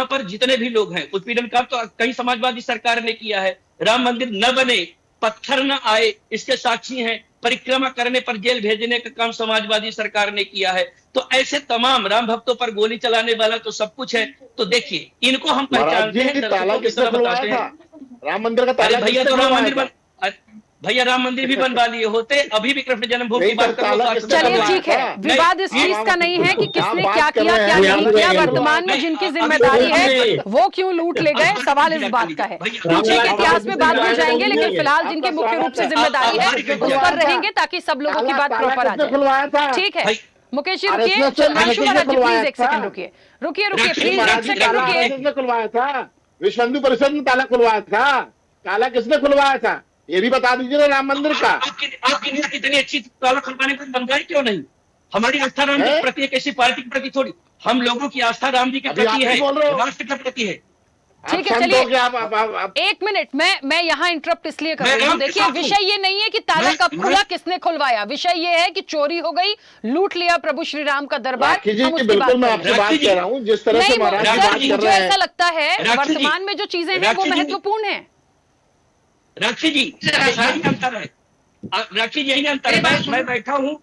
पर जितने भी लोग हैं, उत्पीड़न का तो कई समाजवादी सरकार ने किया है। राम मंदिर न बने, पत्थर न आए, इसके साक्षी हैं। परिक्रमा करने पर जेल भेजने का काम समाजवादी सरकार ने किया है। तो ऐसे तमाम राम भक्तों पर गोली चलाने वाला तो सब कुछ है। तो देखिए, इनको हम पहचानते हैं, ताला किसने खुलवाया था? राम मंदिर का ताला भैया तो राम मंदिर भैया राम मंदिर भी बनवा लिए होते, अभी भी कृष्ण जन्मभूमि की बात करो। चलिए ठीक है, विवाद इस चीज का नहीं है कि किसने क्या किया क्या नहीं किया, वर्तमान में जिनकी जिम्मेदारी है वो क्यों लूट ले गए, सवाल इस बात का है। पीछे के इतिहास में बात में जाएंगे, लेकिन फिलहाल जिनकी मुख्य रूप से जिम्मेदारी है उस पर रहेंगे, ताकि सब लोगों की बात प्रॉपर आ जाए। ठीक है मुकेश जी, रुकिए, चंद्रशेखर जी प्लीज एक सेकंड रुकिए, प्लीज एक सेकंड रुकिए। किसने खुलवाया था? विश्व हिंदू परिषद ने ताला खुलवाया था। ताला किसने खुलवाया था ये भी बता दीजिए ना राम मंदिर का। आपकी नीयत इतनी अच्छी, ताला खुलवाने को बनवाई क्यों नहीं? हमारी आस्था राम जी के प्रति, एक ऐसी पार्टी के प्रति थोड़ी, हम लोगों की आस्था राम जी के प्रति है, राष्ट्र के प्रति है। आप ठीक है, शांत चलिए। हो गया, आप एक मिनट, मैं यहाँ इंटरप्ट इसलिए कर रही हूँ। आपके देखिए, साथ हूँ। विषय ये नहीं है कि ताला कब खुला, किसने खुलवाया। विषय ये है कि चोरी हो गई, लूट लिया प्रभु श्री राम का दरबार। राखी जी हम उसकी बिल्कुल मैं बात आपसे करेंगे। बात राखी जी। कर रहा हूँ, जिस तरह से नहीं, महाराज जी राखी बात जी, कर मुझे रहे ऐसा हैं। लगता है राखी जी। वर्तमान में जो चीजें हैं वो राखी जी। महत्वपूर्ण है। राखी जी, यही अंतर है। राखी जी, यही अंतर है। मैं बैठा हूँ,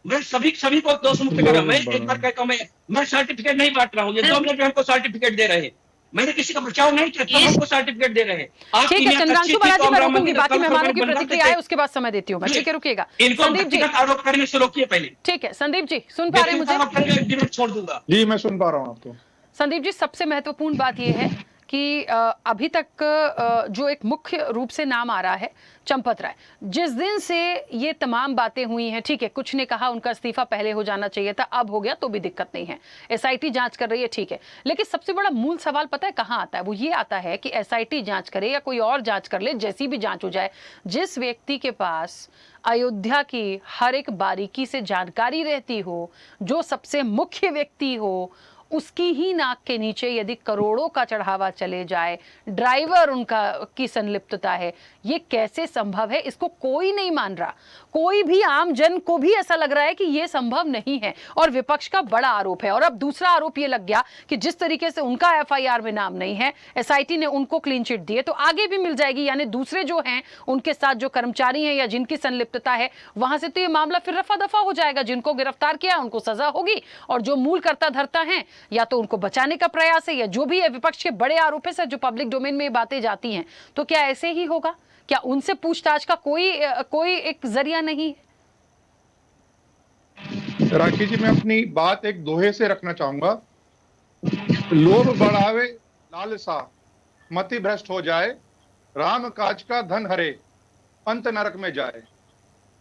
मैं सभी को दोष मुक्त कर रहा हूँ। मैं एक बार कहता हूँ, मैं सर्टिफिकेट नहीं बांट रहा हूँ। ये 2 मिनट में हमको सर्टिफिकेट दे रहे हैं। मैंने किसी का बचाव नहीं किया, सब हमको सर्टिफिकेट दे रहे हैं। आप ठीक है चंद्रांशु बालाजी, मैं रोकूंगी, बाकी कल मेहमानों की बनवा प्रतिक्रिया देते। है, उसके बाद समय देती हूँ मैं। ठीक है, रुकिएगा। इनको संदीप जी, व्यक्तिगत आरोप करने से रोकिए पहले। ठीक है संदीप जी, सुन पा रहे हैं व्यक्तिगत मुझे? आरोप करेंगे, डिबेट छोड़ दूंगा। जी मैं सुन पा रहा हूँ आपको। संदीप जी, सबसे महत्वपूर्ण बात यह है कि अभी तक जो एक मुख्य रूप से नाम आ रहा है चंपत राय, जिस दिन से ये तमाम बातें हुई हैं, ठीक है, कुछ ने कहा उनका इस्तीफा पहले हो जाना चाहिए था, अब हो गया तो भी दिक्कत नहीं है, एसआईटी जांच कर रही है, ठीक है, लेकिन सबसे बड़ा मूल सवाल पता है कहां आता है? वो ये आता है कि एसआईटी जांच करे या कोई और जांच कर ले, जैसी भी जांच हो जाए, जिस व्यक्ति के पास अयोध्या की हर एक बारीकी से जानकारी रहती हो, जो सबसे मुख्य व्यक्ति हो, उसकी ही नाक के नीचे यदि करोड़ों का चढ़ावा चले जाए, ड्राइवर उनका की संलिप्तता है, ये कैसे संभव है? इसको कोई नहीं मान रहा। कोई भी आम जन को भी ऐसा लग रहा है कि ये संभव नहीं है, और विपक्ष का बड़ा आरोप है। और अब दूसरा आरोप ये लग गया कि जिस तरीके से उनका एफआईआर में नाम नहीं है, एसआईटी ने उनको क्लीन चिट दी है, तो आगे भी मिल जाएगी। यानी दूसरे जो हैं, उनके साथ जो कर्मचारी हैं या जिनकी संलिप्तता है, वहां से तो ये मामला फिर रफा दफा हो जाएगा। जिनको गिरफ्तार किया उनको सजा होगी, और जो मूल कर्ता धर्ता हैं या तो उनको बचाने का प्रयास है, या जो भी है विपक्ष के बड़े आरोप है सर, जो पब्लिक डोमेन में ये बातें जाती हैं, तो क्या ऐसे ही होगा? क्या उनसे पूछताछ का कोई एक जरिया नहीं? राखी जी, मैं अपनी बात एक दोहे से रखना चाहूंगा। लोभ बढ़ावे लालसा, मति भ्रष्ट हो जाए, राम काज का धन हरे, अंत नरक में जाए।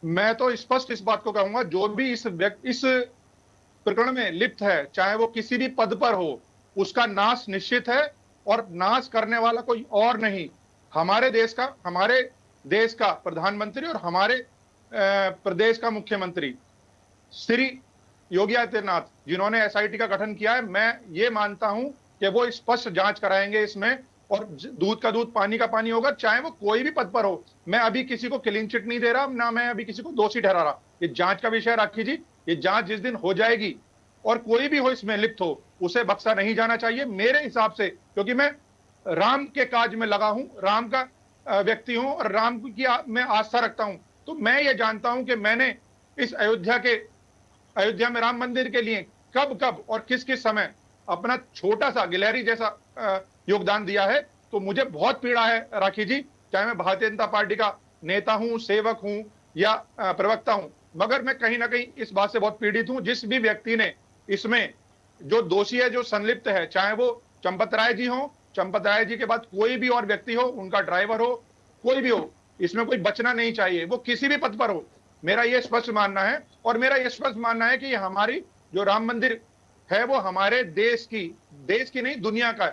मैं तो स्पष्ट इस बात को कहूंगा, जो भी इस प्रकरण में लिप्त है, चाहे वो किसी भी पद पर हो, उसका नाश निश्चित है, और नाश करने वाला कोई और नहीं, हमारे देश का प्रधानमंत्री और हमारे प्रदेश का मुख्यमंत्री श्री योगी आदित्यनाथ, जिन्होंने एसआईटी का गठन किया है। मैं ये मानता हूं कि वो स्पष्ट जांच कराएंगे इसमें, और दूध का दूध पानी का पानी होगा, चाहे वो कोई भी पद पर हो। मैं अभी किसी को क्लीन चिट नहीं दे रहा, ना मैं अभी किसी को दोषी ठहरा रहा। ये जांच का विषय राखी जी, ये जांच जिस दिन हो जाएगी और कोई भी हो इसमें लिप्त हो, उसे बख्शा नहीं जाना चाहिए मेरे हिसाब से, क्योंकि मैं राम के काज में लगा हूं, राम का व्यक्ति हूं, और राम की मैं आस्था रखता हूं। तो मैं ये जानता हूं कि मैंने इस अयोध्या में राम मंदिर के लिए कब और किस समय अपना छोटा सा गिलहरी जैसा योगदान दिया है। तो मुझे बहुत पीड़ा है राखी जी, चाहे मैं भारतीय जनता पार्टी का नेता हूं, सेवक हूं या प्रवक्ता हूं, मगर मैं कहीं ना कहीं इस बात से बहुत पीड़ित हूं। जिस भी व्यक्ति ने इसमें जो दोषी है, जो संलिप्त है, चाहे वो चंपत राय जी हो, चंपत राय जी के बाद कोई भी और व्यक्ति हो, उनका ड्राइवर हो, कोई भी हो, इसमें कोई बचना नहीं चाहिए, वो किसी भी पद पर हो। मेरा ये स्पष्ट मानना है, और मेरा ये स्पष्ट मानना है कि हमारी जो राम मंदिर है वो हमारे देश की नहीं, दुनिया का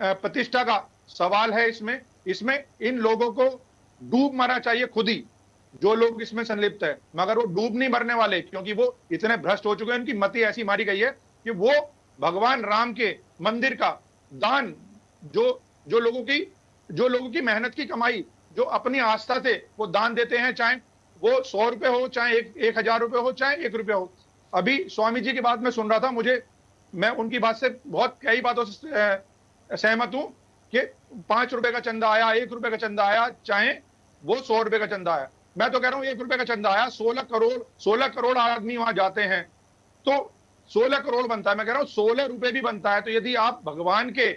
प्रतिष्ठा का सवाल है। इसमें इन लोगों को डूब मरना चाहिए खुद ही, जो लोग इसमें संलिप्त है, मगर वो डूब नहीं मरने वाले, क्योंकि वो इतने भ्रष्ट हो चुके हैं, उनकी मति ऐसी मारी गई है कि वो भगवान राम के मंदिर का दान, जो लोगों की मेहनत की कमाई, जो अपनी आस्था से वो दान देते हैं, चाहे वो 100 रुपए हो, चाहे 1000 रुपए हो, चाहे 1 रुपया हो। अभी स्वामी जी की बात में सुन रहा था, मैं उनकी बात से कई बातों से सहमत हूं कि 5 रुपए का चंदा आया, 1 रुपए का चंदा आया, चाहे वो 100 रुपए का चंदा आया। मैं तो कह रहा हूं 1 रुपए का चंदा आया, 16 करोड़ आदमी वहां जाते हैं, तो 16 करोड़ बनता है। मैं कह रहा हूं 16 रुपए भी बनता है। तो यदि आप भगवान के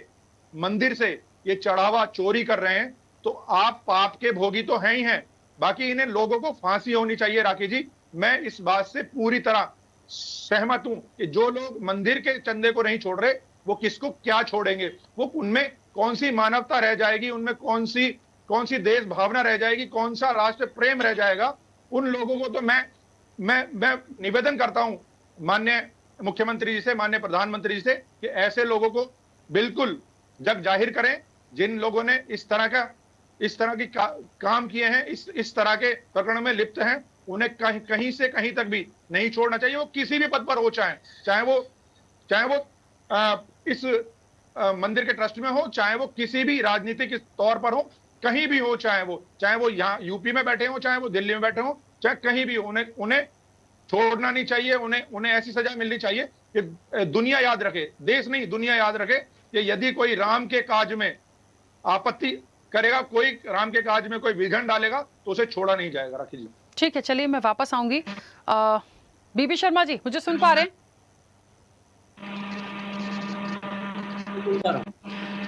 मंदिर से ये चढ़ावा चोरी कर रहे हैं, तो आप पाप के भोगी तो हैं ही हैं। बाकी इन्हें लोगों को फांसी होनी चाहिए राखी जी। मैं इस बात से पूरी तरह सहमत हूं कि जो लोग मंदिर के चंदे को नहीं छोड़ रहे, वो किसको क्या छोड़ेंगे? वो उनमें कौन सी मानवता रह जाएगी, उनमें कौन सी देश भावना रह जाएगी, कौन सा राष्ट्र प्रेम रह जाएगा? उन लोगों को तो मैं निवेदन करता हूं माननीय मुख्यमंत्री जी से, माननीय प्रधानमंत्री जी से, कि ऐसे लोगों को बिल्कुल जग जाहिर करें, जिन लोगों ने इस तरह की काम किए हैं, इस तरह के प्रकरण में लिप्त हैं, उन्हें कहीं से कहीं तक भी नहीं छोड़ना चाहिए। वो किसी भी पद पर हो, चाहे वो इस मंदिर के ट्रस्ट में हो, चाहे वो किसी भी राजनीतिक तौर पर हो, कहीं भी हो, चाहे वो यहाँ यूपी में बैठे हो, चाहे वो दिल्ली में बैठे हो, चाहे कहीं भी हो, उन्हें छोड़ना नहीं चाहिए। उन्हें ऐसी सजा मिलनी चाहिए कि दुनिया याद रखे, देश नहीं दुनिया याद रखे कि यदि कोई राम के काज में आपत्ति करेगा, कोई राम के काज में कोई विघन डालेगा, तो उसे छोड़ा नहीं जाएगा। राखी जी ठीक है, चलिए मैं वापस आऊंगी। बीबी शर्मा जी, मुझे सुन पा रहे हैं?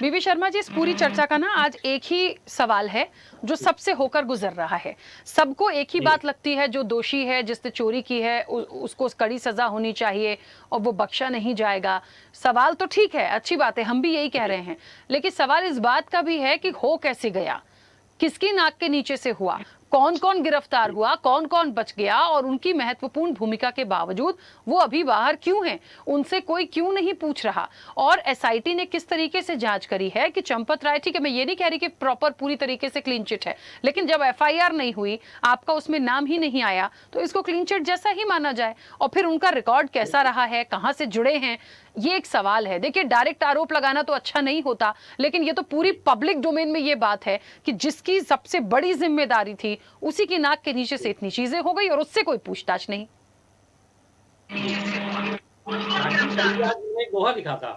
बीबी शर्मा जी, इस पूरी चर्चा का ना आज एक ही सवाल है जो सबसे होकर गुजर रहा है। सबको एक ही बात लगती है, जो दोषी है, जिसने चोरी की है, उसको कड़ी सजा होनी चाहिए और वो बख्शा नहीं जाएगा। सवाल तो ठीक है, अच्छी बात है, हम भी यही कह रहे हैं, लेकिन सवाल इस बात का भी है कि हो कैसे गया, किसकी नाक के नीचे से हुआ, कौन कौन गिरफ्तार हुआ, कौन कौन बच गया, और उनकी महत्वपूर्ण भूमिका के बावजूद वो अभी बाहर क्यों हैं, उनसे कोई क्यों नहीं पूछ रहा। और एसआईटी ने किस तरीके से जांच करी है कि चंपत राय, ठीक है मैं ये नहीं कह रही कि प्रॉपर पूरी तरीके से क्लीन चिट है, लेकिन जब एफआईआर नहीं हुई, आपका उसमें नाम ही नहीं आया, तो इसको क्लीन चिट जैसा ही माना जाए। और फिर उनका रिकॉर्ड कैसा रहा है, कहां से जुड़े हैं, ये एक सवाल है। देखिए, डायरेक्ट आरोप लगाना तो अच्छा नहीं होता, लेकिन ये तो पूरी पब्लिक डोमेन में ये बात है कि जिसकी सबसे बड़ी जिम्मेदारी थी, उसी की नाक के नीचे से इतनी चीजें हो गई और उससे कोई पूछताछ नहीं। दोहा लिखा था,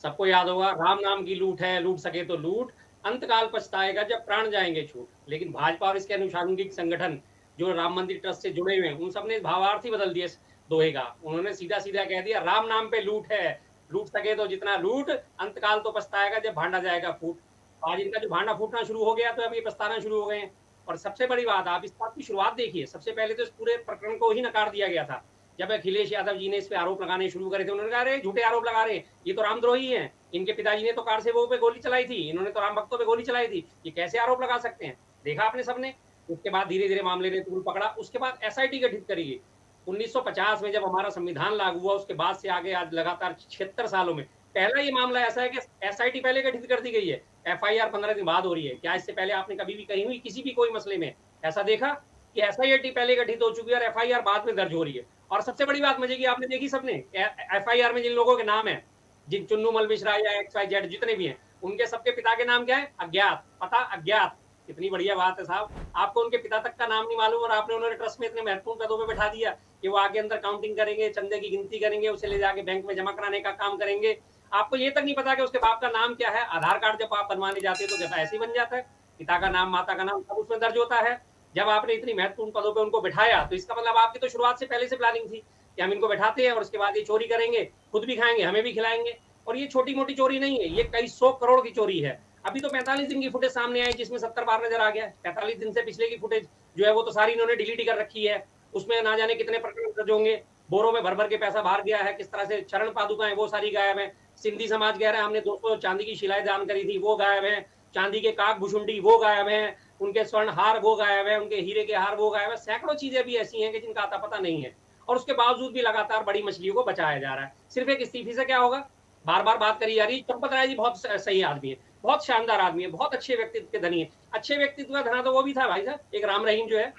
सबको याद होगा, राम नाम की लूट है, लूट सके तो लूट, अंतकाल पछताएगा जब प्राण जाएंगे छूट। लेकिन भाजपा और इसके अनुषांगिक संगठन जो राम मंदिर ट्रस्ट से जुड़े हुए हैं, उन सबने भावार्थ ही बदल दिया दोहे का। उन्होंने सीधा सीधा कह दिया, राम नाम पे लूट है, लूट सके तो जितना लूट, अंतकाल तो पछताएगा जब भांडा जाएगा फूट। आज इनका जो भांडा फूटना शुरू हो गया, तो अब ये पछताना शुरू हो गए हैं। और सबसे बड़ी बात, आप इस बात की शुरुआत देखिए, सबसे पहले तो इस पूरे प्रकरण को ही नकार दिया गया था। जब अखिलेश यादव जी ने इस पे आरोप लगाने शुरू करे थे, उन्होंने कहा अरे झूठे आरोप लगा रहे, ये तो रामद्रोही हैं, इनके पिताजी ने तो कार से वो पे गोली चलाई थी, इन्होंने तो राम भक्तों पे गोली चलाई थी, ये कैसे आरोप लगा सकते हैं। देखा आपने सबने। उसके बाद धीरे धीरे मामले ने तूल पकड़ा। उसके बाद एसआईटी गठित करी गई 1950 में, जब हमारा संविधान लागू हुआ, उसके बाद से आगे आज लगातार 76 सालों में पहला ये मामला ऐसा है कि एसआईटी पहले गठित कर दी गई है, एफआईआर 15 दिन बाद हो रही है। क्या इससे पहले आपने कभी भी कहीं हुई किसी भी कोई मसले में ऐसा देखा कि एसआईटी पहले गठित हो चुकी है और एफआईआर बाद में दर्ज हो रही है? और सबसे बड़ी बात मजे की, आपने देखी सबने, एफआईआर में जिन लोगों के नाम है, जिन चुन्नूमल मिश्रा या XYZ जितने भी हैं, उनके सबके पिता के नाम क्या है? अज्ञात। पता अज्ञात। कितनी बढ़िया बात है साहब, आपको उनके पिता तक का नाम नहीं मालूम और आपने उन्होंने ट्रस्ट में इतने महत्वपूर्ण पदों पे बैठा दिया कि वो आगे अंदर काउंटिंग करेंगे, चंदे की गिनती करेंगे, उसे ले जाके बैंक में जमा कराने का काम करेंगे। आपको ये तक नहीं पता कि उसके बाप का नाम क्या है। आधार कार्ड जब आप बनवाने जाते हैं तो जब ऐसे ही बन जाता है, पिता का नाम, माता का नाम सब उसमें दर्ज होता है। जब आपने इतनी महत्वपूर्ण पदों पे उनको बिठाया, तो इसका मतलब आपकी तो शुरुआत से पहले से प्लानिंग थी कि हम इनको बैठाते हैं और उसके बाद ये चोरी करेंगे, खुद भी खाएंगे, हमें भी खिलाएंगे। और ये छोटी मोटी चोरी नहीं है, ये कई 100 करोड़ की चोरी है। अभी तो 45 दिन की फुटेज सामने आई जिसमें 70 बार नजर आ गया। 45 दिन से पिछले की फुटेज जो है वो तो सारी इन्होंने डिलीट कर रखी है। उसमें ना जाने कितने प्रकरण दर्ज होंगे, बोरों में भर भर के पैसा बाहर गया है, किस तरह से चरण पादुकाएं वो सारी गायब है। सिंधी समाज कह रहा है हमने 200 चांदी की शिलाएं दान करी थी, वो गायब है। चांदी के काक भुषुंडी वो गायब है, उनके स्वर्ण हार वो गायब है, उनके हीरे के हार वो गायब है। सैकड़ों चीजें भी ऐसी हैं कि जिनका आता पता नहीं है, और उसके बावजूद भी लगातार बड़ी मछलियों को बचाया जा रहा है। सिर्फ एक इस्तीफे से क्या होगा? बार बार बात करी जा रही है। चंपत राय जी बहुत सही आदमी है, बहुत शानदार आदमी है, बहुत अच्छे व्यक्तित्व के धनी है। अच्छे व्यक्तित्व का धना तो वो भी था भाई साहब। एक राम रहीम जो है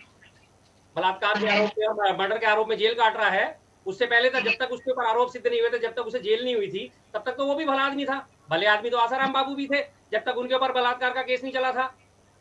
बलात्कार के आरोप में, मर्डर के आरोप में जेल काट रहा है, उससे पहले तक जब तक उसके ऊपर आरोप सिद्ध नहीं हुए थे, जब तक उसे जेल नहीं हुई थी, तब तक तो वो भी भला आदमी था। भले आदमी तो आसाराम बाबू भी थे जब तक उनके ऊपर बलात्कार का केस नहीं चला था।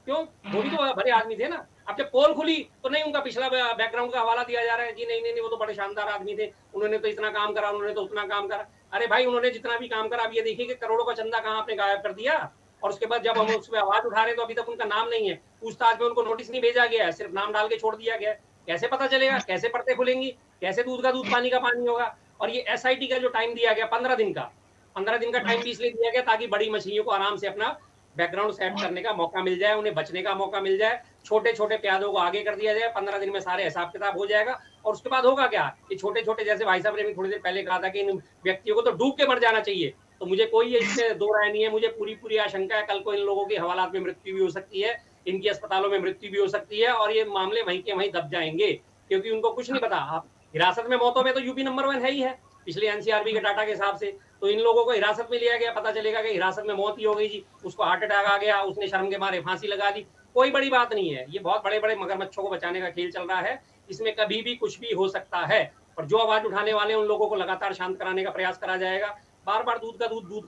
क्यों? वो भी तो भले आदमी थे ना। अब जब पोल खुली तो नहीं उनका पिछला बैकग्राउंड का हवाला दिया जा रहा है, जी नहीं नहीं नहीं वो तो बड़े शानदार आदमी थे, उन्होंने तो इतना काम करा, उन्होंने तो उतना काम करा। अरे भाई, उन्होंने जितना भी काम करा, अब ये देखिए कि करोड़ों का चंदा कहाँ आपने गायब कर दिया। और उसके बाद जब हम उस पर आवाज उठा रहे हैं तो अभी तक उनका नाम नहीं है, पूछताछ में उनको नोटिस नहीं भेजा गया है, सिर्फ नाम डाल के छोड़ दिया गया है। कैसे पता चलेगा? कैसे पर्दे खुलेंगी? कैसे दूध का दूध पानी का पानी होगा? और ये एसआईटी का जो टाइम दिया गया 15 दिन का, 15 दिन का टाइम भी इसलिए दिया गया ताकि बड़ी मछलियों को आराम से अपना बैकग्राउंड सेट करने का मौका मिल जाए, उन्हें बचने का मौका मिल जाए, छोटे छोटे प्यादों को आगे कर दिया जाए। 15 दिन में सारे हिसाब किताब हो जाएगा। और उसके बाद होगा क्या? ये छोटे छोटे, जैसे भाई साहब ने भी थोड़ी देर पहले कहा था कि इन व्यक्तियों को तो डूब के मर जाना चाहिए, तो मुझे कोई इसमें दो राय नहीं है। मुझे पूरी आशंका है कल को इन लोगों की हवालात में मृत्यु भी हो सकती है, इनकी अस्पतालों में मृत्यु भी हो सकती है, और ये मामले वहीं के वहीं दब जाएंगे, क्योंकि उनको कुछ नहीं पता। आप हिरासत में मौतों में तो यूपी नंबर 1 है ही है पिछले एनसीआरबी के डाटा के हिसाब से। तो इन लोगों को हिरासत में लिया गया, पता चलेगा कि हिरासत में मौत ही हो गई जी, उसको हार्ट अटैक आ गया, उसने शर्म के मारे फांसी लगा दी। कोई बड़ी बात नहीं है। ये बहुत बड़े बड़े मगरमच्छों को बचाने का खेल चल रहा है, इसमें कभी भी कुछ भी हो सकता है। और जो आवाज उठाने वाले उन लोगों को लगातार शांत कराने का प्रयास करा जाएगा। बार बार दूध का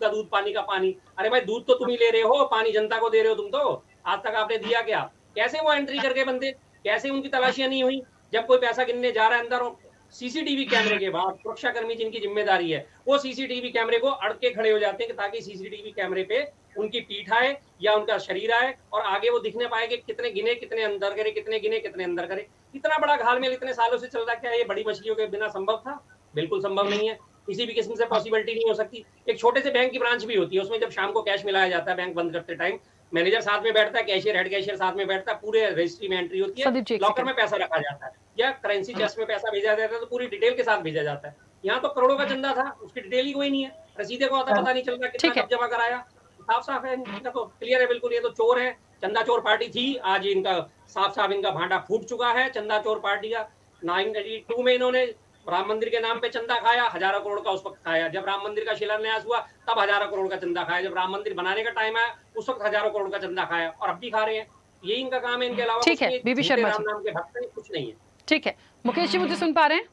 दूध, पानी का पानी। अरे भाई दूध तो तुम ही ले रहे हो, पानी जनता को दे रहे हो तुम तो। आज तक आपने दिया क्या? कैसे वो एंट्री करके बंदे, कैसे उनकी तलाशियां नहीं हुई? जब कोई पैसा गिनने जा रहा है अंदर, सीसीटीवी कैमरे के बाद सुरक्षाकर्मी जिनकी जिम्मेदारी है वो सीसीटीवी कैमरे को अड़ के खड़े हो जाते हैं ताकि सीसीटीवी कैमरे पे उनकी पीठ आए या उनका शरीर आए और आगे वो दिखने पाए कि कितने गिने, कितने अंदर करे, कितने गिने, कितने अंदर करे। इतना बड़ा घालमेल इतने सालों से चल रहा है, क्या ये बड़ी मछलियों के बिना संभव था? बिल्कुल संभव नहीं है, किसी भी किस्म से पॉसिबिलिटी नहीं हो सकती। एक छोटे से बैंक की ब्रांच भी होती है, उसमें जब शाम को कैश मिलाया जाता है बैंक बंद करते टाइम, मैनेजर साथ में बैठता है, कैशियर, हेड कैशियर साथ में बैठता है, पूरे रजिस्ट्री में एंट्री होती है, लॉकर में पैसा रखा जाता है या करेंसी चेस्ट में पैसा भेजा जाता है तो पूरी डिटेल के साथ भेजा जाता है। यहाँ तो करोड़ों का चंदा था, उसकी डिटेल ही कोई नहीं है, रसीदे को आता पता नहीं चल रहा कितना कब जमा कराया। साफ साफ है, इनका तो क्लियर है बिल्कुल, ये तो चोर है, चंदा चोर पार्टी थी। आज इनका साफ साफ इनका भांडा फूट चुका है चंदा चोर पार्टी का। 1982 में इन्होंने राम मंदिर के नाम पे चंदा खाया, हजारों करोड़ का उस वक्त खाया। जब राम मंदिर का शिलान्यास हुआ तब हजारों करोड़ का चंदा खाया। जब राम मंदिर बनाने का टाइम आया उस वक्त हजारों करोड़ का चंदा खाया और अब भी खा रहे हैं। यही इनका काम है, इनके अलावा ठीक है बीबी शर्मा राम नाम के भक्त हैं, कुछ नहीं है। ठीक है मुकेश जी, मुझे सुन पा रहे हैं?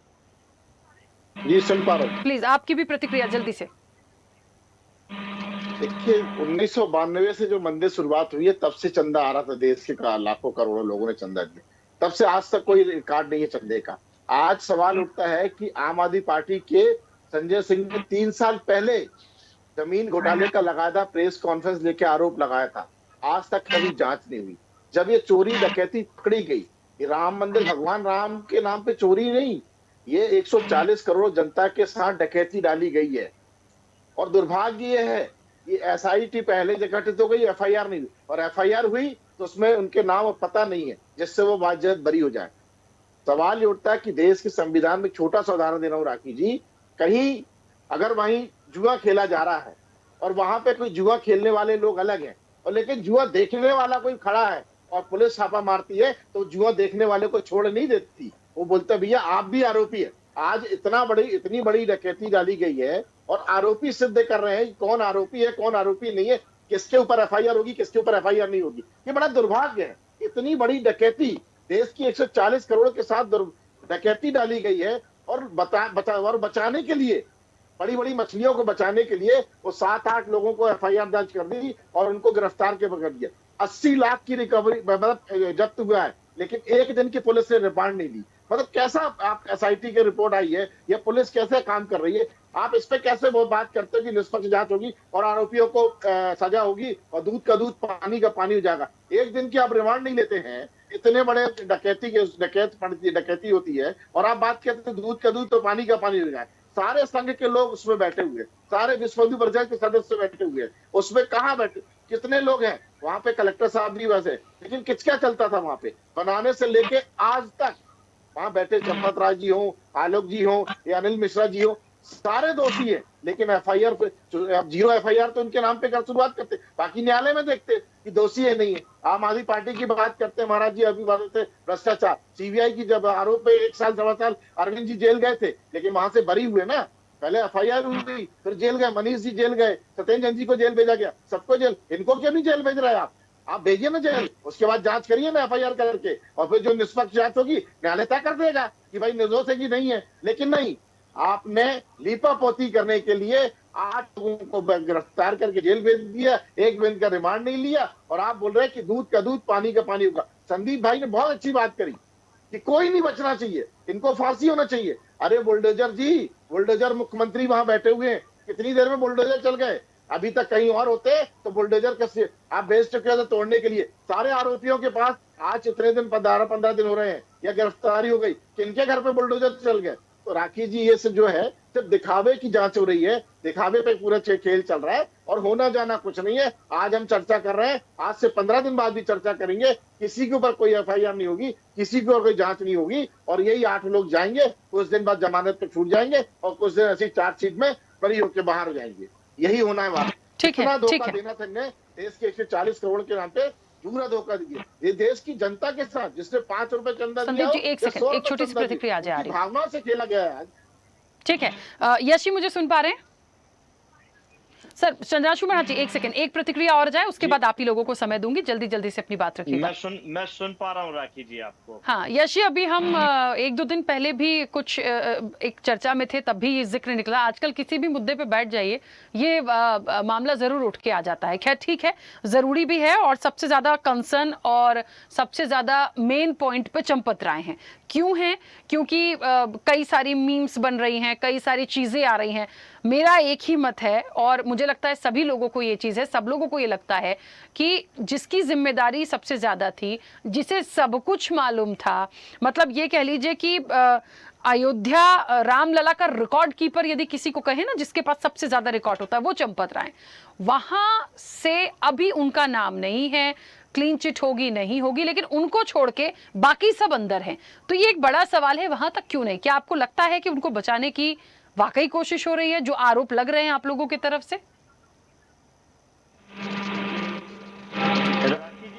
जी सुन पा रहा हूँ। प्लीज आपकी भी प्रतिक्रिया जल्दी से। देखिए 1992 से जो मंदिर शुरुआत हुई है तब से चंदा आ रहा था, देश के लाखों करोड़ों लोगों ने चंदा दिया, तब से आज तक कोई रिकॉर्ड नहीं है चंदे का। आज सवाल उठता है कि आम आदमी पार्टी के संजय सिंह ने 3 साल पहले जमीन घोटाले का लगाया प्रेस कॉन्फ्रेंस लेके आरोप लगाया था, आज तक कभी जांच नहीं हुई। जब ये चोरी डकैती पकड़ी गई, ये राम मंदिर भगवान राम के नाम पे चोरी नहीं, ये 140 करोड़ जनता के साथ डकैती डाली गई है। और दुर्भाग्य ये है ये एसआईटी पहले गठित हो गई, एफआईआर नहीं हुई, और एफआईआर हुई तो उसमें उनके नाम और पता नहीं है जिससे वो बाजत बरी हो जाए। सवाल ये उठता है कि देश के संविधान में छोटा सा उदाहरण दे रहा हूँ राखी जी, कहीं अगर वहीं जुआ खेला जा रहा है और वहां पे कोई जुआ खेलने वाले लोग अलग हैं और लेकिन जुआ देखने वाला कोई खड़ा है और पुलिस छापा मारती है तो जुआ देखने वाले को छोड़ नहीं देती, वो बोलता भैया आप भी आरोपी है। आज इतनी बड़ी डकैती डाली गई है और आरोपी सिद्ध कर रहे हैं कौन आरोपी है कौन आरोपी नहीं है, किसके ऊपर एफआईआर होगी किसके ऊपर एफआईआर नहीं होगी। ये बड़ा दुर्भाग्य है, इतनी बड़ी डकैती देश की 140 करोड़ के साथ डकैती डाली गई है और बचाने के लिए, बड़ी बड़ी मछलियों को बचाने के लिए वो 7-8 लोगों को एफआईआर दर्ज कर दी और उनको गिरफ्तार के पकड़ दिया। 80 लाख की रिकवरी मतलब जब्त हुआ है, लेकिन एक दिन की पुलिस ने रिमांड नहीं ली। मतलब कैसा आप एसआईटी की रिपोर्ट आई है, ये पुलिस कैसे काम कर रही है? आप इस पे कैसे वो बात करते हो कि निष्पक्ष जांच होगी और आरोपियों को सजा होगी और दूध का दूध पानी का पानी हो जाएगा? एक दिन की आप रिमांड नहीं लेते हैं, इतने बड़े डकैती होती है और आप बात करते हैं दूध का दूध तो पानी का पानी हो जाए। सारे संघ के लोग उसमें बैठे हुए, सारे विश्व हिंदू परिषद के सदस्य बैठे हुए, उसमें कहाँ बैठे, कितने लोग हैं वहां पे? कलेक्टर साहब भी वैसे, लेकिन किसका चलता था वहां पे बनाने से लेके आज तक? वहां बैठे चंपत राय जी हो, आलोक जी हो या अनिल मिश्रा जी हो, सारे दोषी है, लेकिन एफआईआर पे 0 एफआईआर तो उनके नाम पे कर शुरुआत करते, बाकी न्यायालय में देखते कि दोषी है नहीं है। आम आदमी पार्टी की बात करते हैं महाराज जी, अभी बात थे भ्रष्टाचार, सीबीआई की जब आरोप पे 1 साल 1.25 साल अरविंद जी जेल गए थे, लेकिन वहां से बरी हुए ना, पहले एफआईआर हुई फिर जेल गए, मनीष जी जेल गए, सत्येंद्र जैन जी को जेल भेजा गया, सबको जेल। इनको क्यों नहीं जेल भेज रहे आप भेजिए ना जेल, उसके बाद जांच करिए ना एफआईआर करके, और फिर जो निष्पक्ष जांच होगी न्यायालय तय कर देगा कि भाई निर्दोष है कि नहीं है। लेकिन नहीं, आपने लीपापोती करने के लिए 8 लोगों को गिरफ्तार करके जेल भेज दिया, एक दिन का रिमांड नहीं लिया और आप बोल रहे हैं कि दूध का दूध पानी का पानी होगा। संदीप भाई ने बहुत अच्छी बात करी कि कोई नहीं बचना चाहिए, इनको फांसी होना चाहिए। अरे बुलडोजर जी, बुलडोजर मुख्यमंत्री वहां बैठे हुए हैं, कितनी देर में बुलडोजर चल गए? अभी तक कहीं और होते तो बुलडोजर कैसे आप भेज चुके थे तोड़ने के लिए। सारे आरोपियों के पास आज इतने दिन 15 दिन हो रहे हैं या गिरफ्तारी हो गई, किनके घर पे बुलडोजर चल गए? तो राखी जी ये जो है सिर्फ दिखावे की जांच हो रही है, दिखावे पे पूरा खेल चल रहा है और होना जाना कुछ नहीं है। आज हम चर्चा कर रहे हैं, आज से 15 दिन बाद भी चर्चा करेंगे, किसी के ऊपर कोई एफआईआर नहीं होगी, किसी के ऊपर कोई जांच नहीं होगी और यही 8 लोग जाएंगे, कुछ दिन बाद जमानत पे छूट जाएंगे और कुछ दिन ऐसी चार्जशीट में बरी होकर बाहर जाएंगे। यही होना है बात। इतना धोखा देना था देश के 140 करोड़ के नाम पे, पूरा धोखा दिया ये देश की जनता के साथ, जिसने 5 रुपए चंदा दिया। एक सेकंड, एक छोटी सी प्रतिक्रिया आ रही है, भावना से खेला गया है आज। ठीक है यश जी मुझे सुन पा रहे हैं? सर चंद्राशु महाराज जी, एक सेकंड, एक प्रतिक्रिया और जाए, उसके बाद आप ही लोगों को समय दूंगी, जल्दी जल्दी से अपनी बात रखिएगा। मैं सुन पा रहा हूँ राखी जी आपको। हाँ यशी, अभी हम एक दो दिन पहले भी कुछ एक चर्चा में थे, तब भी ये जिक्र निकला। आजकल किसी भी मुद्दे पे बैठ जाइए, ये मामला जरूर उठ के आ जाता है। खैर ठीक है, जरूरी भी है, और सबसे ज्यादा कंसर्न और सबसे ज्यादा मेन पॉइंट पे चंपत राय हैं। क्यों हैं? क्योंकि कई सारी मीम्स बन रही हैं, कई सारी चीजें आ रही हैं। मेरा एक ही मत है, और मुझे लगता है सभी लोगों को ये चीज है, सब लोगों को ये लगता है कि जिसकी जिम्मेदारी सबसे ज्यादा थी, जिसे सब कुछ मालूम था, मतलब ये कह लीजिए कि अयोध्या रामलला का रिकॉर्ड कीपर यदि किसी को कहे ना, जिसके पास सबसे ज्यादा रिकॉर्ड होता है, वो चंपत राय। वहां से अभी उनका नाम नहीं है, क्लीन चिट होगी नहीं होगी, लेकिन उनको छोड़ के बाकी सब अंदर हैं। तो ये एक बड़ा सवाल है, वहां तक क्यों नहीं? क्या आपको लगता है कि उनको बचाने की वाकई कोशिश हो रही है, जो आरोप लग रहे हैं आप लोगों की तरफ से?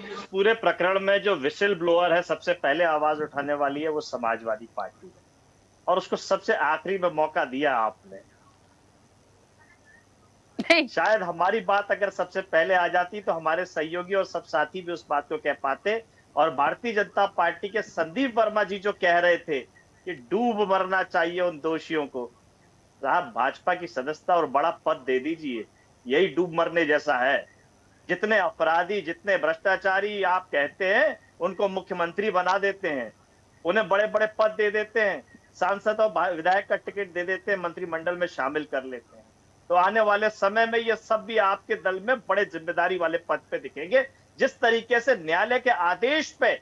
इस पूरे प्रकरण में जो विसिल ब्लोअर है, सबसे पहले आवाज उठाने वाली है, वो समाजवादी पार्टी है, और उसको सबसे आखिरी में मौका दिया आपने। शायद हमारी बात अगर सबसे पहले आ जाती तो हमारे सहयोगी और सब साथी भी उस बात को कह पाते। और भारतीय जनता पार्टी के संदीप वर्मा जी जो कह रहे थे कि डूब मरना चाहिए उन दोषियों को, साहब भाजपा की सदस्यता और बड़ा पद दे दीजिए, यही डूब मरने जैसा है। जितने अपराधी, जितने भ्रष्टाचारी आप कहते हैं, उनको मुख्यमंत्री बना देते हैं, उन्हें बड़े बड़े पद दे देते हैं, सांसद और विधायक का टिकट दे देते हैं, मंत्रिमंडल में शामिल कर लेते हैं। तो आने वाले समय में ये सब भी आपके दल में बड़े जिम्मेदारी वाले पद पे दिखेंगे। जिस तरीके से न्यायालय के आदेश पे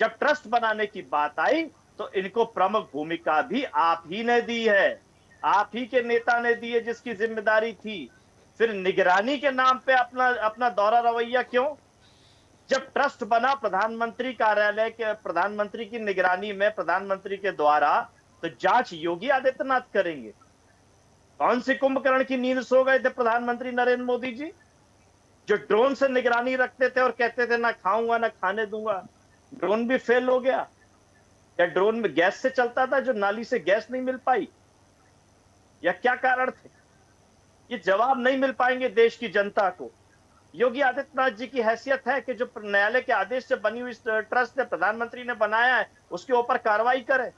जब ट्रस्ट बनाने की बात आई, तो इनको प्रमुख भूमिका भी आप ही ने दी है, आप ही के नेता ने दी है, जिसकी जिम्मेदारी थी। फिर निगरानी के नाम पे अपना दौरा रवैया क्यों? जब ट्रस्ट बना प्रधानमंत्री कार्यालय के, प्रधानमंत्री की निगरानी में, प्रधानमंत्री के द्वारा, तो जांच योगी आदित्यनाथ करेंगे। कौन सी कुंभकर्ण की नींद सो गए थे प्रधानमंत्री नरेंद्र मोदी जी, जो ड्रोन से निगरानी रखते थे और कहते थे ना खाऊंगा ना खाने दूंगा? ड्रोन भी फेल हो गया। या ड्रोन में गैस से चलता था, जो नाली से गैस नहीं मिल पाई, या क्या कारण थे? ये जवाब नहीं मिल पाएंगे देश की जनता को। योगी आदित्यनाथ जी की हैसियत है कि जो न्यायालय के आदेश से बनी हुई ट्रस्ट है, प्रधानमंत्री ने बनाया है, उसके ऊपर कार्रवाई करे।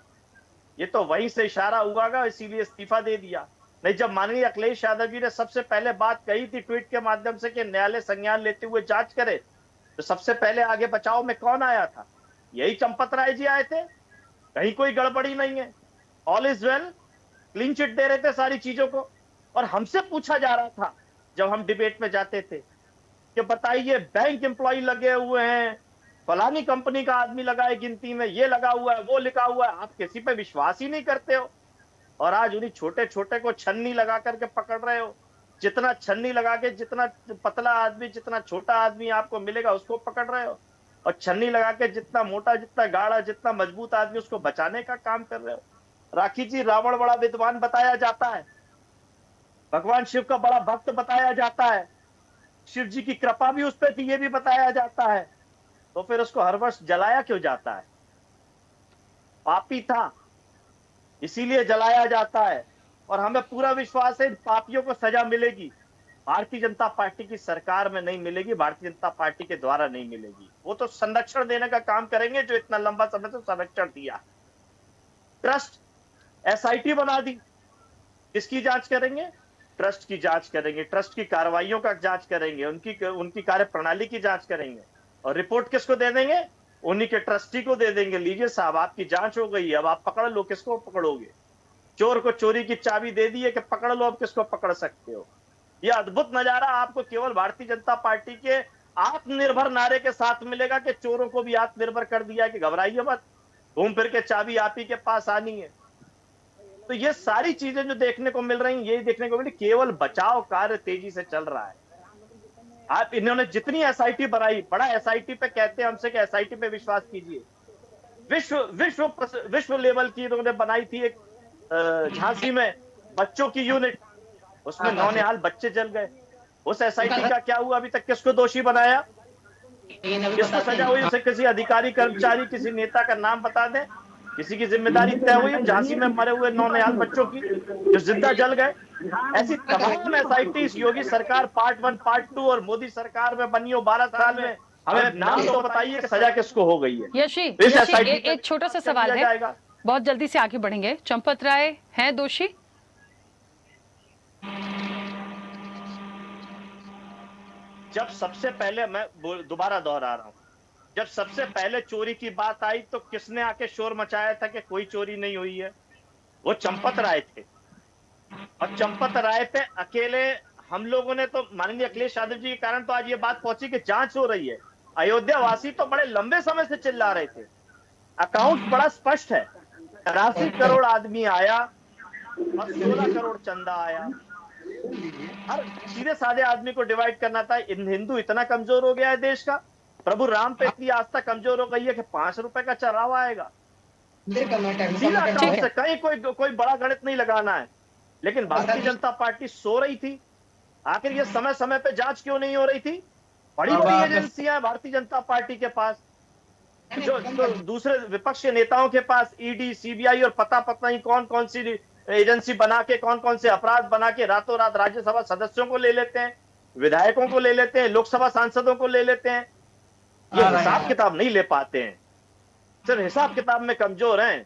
ये तो वहीं से इशारा हुआ, इसीलिए इस्तीफा दे दिया। नहीं, जब माननीय अखिलेश यादव जी ने सबसे पहले बात कही थी ट्वीट के माध्यम से कि न्यायालय संज्ञान लेते हुए जांच करे, तो सबसे पहले आगे बचाव में कौन आया था? यही चंपत राय जी आए थे। कहीं कोई गड़बड़ी नहीं है, all is well, clean chit दे रहे थे सारी चीजों को। और हमसे पूछा जा रहा था जब हम डिबेट में जाते थे कि बताइए, बैंक एम्प्लॉय लगे हुए हैं, फलानी कंपनी का आदमी लगा है गिनती में, ये लगा हुआ है, वो लिखा हुआ है, आप किसी पे विश्वास ही नहीं करते हो। और आज उन्हीं छोटे छोटे को छन्नी लगा करके पकड़ रहे हो। जितना छन्नी लगा के, जितना पतला आदमी, जितना छोटा आदमी आपको मिलेगा, उसको पकड़ रहे हो। और छन्नी लगा के जितना मोटा, जितना गाढ़ा, जितना मजबूत आदमी, उसको बचाने का काम कर रहे हो। राखी जी, रावण बड़ा विद्वान बताया जाता है, भगवान शिव का बड़ा भक्त बताया जाता है, शिव जी की कृपा भी उस पर थी, ये भी बताया जाता है। तो फिर उसको हर वर्ष जलाया क्यों जाता है? पापी था, इसीलिए जलाया जाता है। और हमें पूरा विश्वास है इन पापियों को सजा मिलेगी। भारतीय जनता पार्टी की सरकार में नहीं मिलेगी, भारतीय जनता पार्टी के द्वारा नहीं मिलेगी। वो तो संरक्षण देने का काम करेंगे, जो इतना लंबा समय से संरक्षण दिया। ट्रस्ट एसआईटी बना दी, किसकी जांच करेंगे? ट्रस्ट की जांच करेंगे, ट्रस्ट की कार्रवाइयों का जांच करेंगे, उनकी कार्य प्रणाली की जांच करेंगे। और रिपोर्ट किसको दे देंगे? उन्हीं के ट्रस्टी को दे देंगे। लीजिए साहब, आपकी जांच हो गई है, अब आप पकड़ लो। किसको पकड़ोगे? चोर को चोरी की चाबी दे दी है कि पकड़ लो, अब किसको पकड़ सकते हो? यह अद्भुत नजारा आपको केवल भारतीय जनता पार्टी के आत्मनिर्भर नारे के साथ मिलेगा कि चोरों को भी आत्मनिर्भर कर दिया कि घबराइए मत, घूम फिर के चाबी आप ही के पास आनी है। तो ये सारी चीजें जो देखने को मिल रही हैं, यही देखने को मिल रही, केवल बचाव कार्य तेजी से चल रहा है। आप इन्होंने जितनी एसआईटी बनाई, बड़ा एसआईटी पे कहते हैं हमसे कि एसआईटी पे विश्वास कीजिए। विश्व लेवल की इन्होंने बनाई थी एक झांसी में बच्चों की यूनिट, उसमें नौनिहाल बच्चे जल गए। उस एसआईटी का क्या हुआ? अभी तक किसको दोषी बनाया, किसको सजा हुई? उसे किसी अधिकारी, कर्मचारी, किसी नेता का नाम बता दें। किसी की जिम्मेदारी तय हुई झांसी में मरे हुए 9 नौनिहाल बच्चों की जो जिंदा जल गए। ऐसी तमाम एसआईटी योगी सरकार पार्ट 1 पार्ट 2 और मोदी सरकार में बनी हो 12 साल में, हमें नाम तो बताइए कि सजा किसको हो गई है। यशी, एक छोटा सा सवाल है, बहुत जल्दी से आगे बढ़ेंगे। चंपत राय हैं दोषी? जब सबसे पहले, मैं दोबारा दोहरा रहा हूं, जब सबसे पहले चोरी की बात आई तो किसने आके शोर मचाया था कि कोई चोरी नहीं हुई है? वो चंपत राय थे। और चंपत राय पे अकेले हम लोगों ने तो, माननीय अखिलेश यादव जी के कारण तो आज ये बात पहुंची कि जांच हो रही है। अयोध्या वासी तो बड़े लंबे समय से चिल्ला रहे थे। अकाउंट बड़ा स्पष्ट है, 83 करोड़ आदमी आया और 16 करोड़ चंदा आया। हर सीधे साधे आदमी को डिवाइड करना था। हिंदू इतना कमजोर हो गया है देश का, प्रभु राम पे इतनी आस्था कमजोर हो गई है कि 5 रुपए का चढ़ावा आएगा सीधा अकाउंट से। कहीं कोई बड़ा गणित नहीं लगाना है। लेकिन भारतीय जनता पार्टी सो रही थी। आखिर ये समय समय पे जांच क्यों नहीं हो रही थी? बड़ी बड़ी एजेंसियां भारतीय जनता पार्टी के पास, जो दूसरे विपक्ष के नेताओं के पास ईडी, सीबीआई और पता नहीं कौन कौन सी एजेंसी बना के, कौन कौन से अपराध बना के रातों रात राज्यसभा सदस्यों को ले लेते हैं, विधायकों को ले लेते हैं, लोकसभा सांसदों को ले लेते हैं। ये हिसाब किताब नहीं ले पाते हैं, सिर्फ हिसाब किताब में कमजोर हैं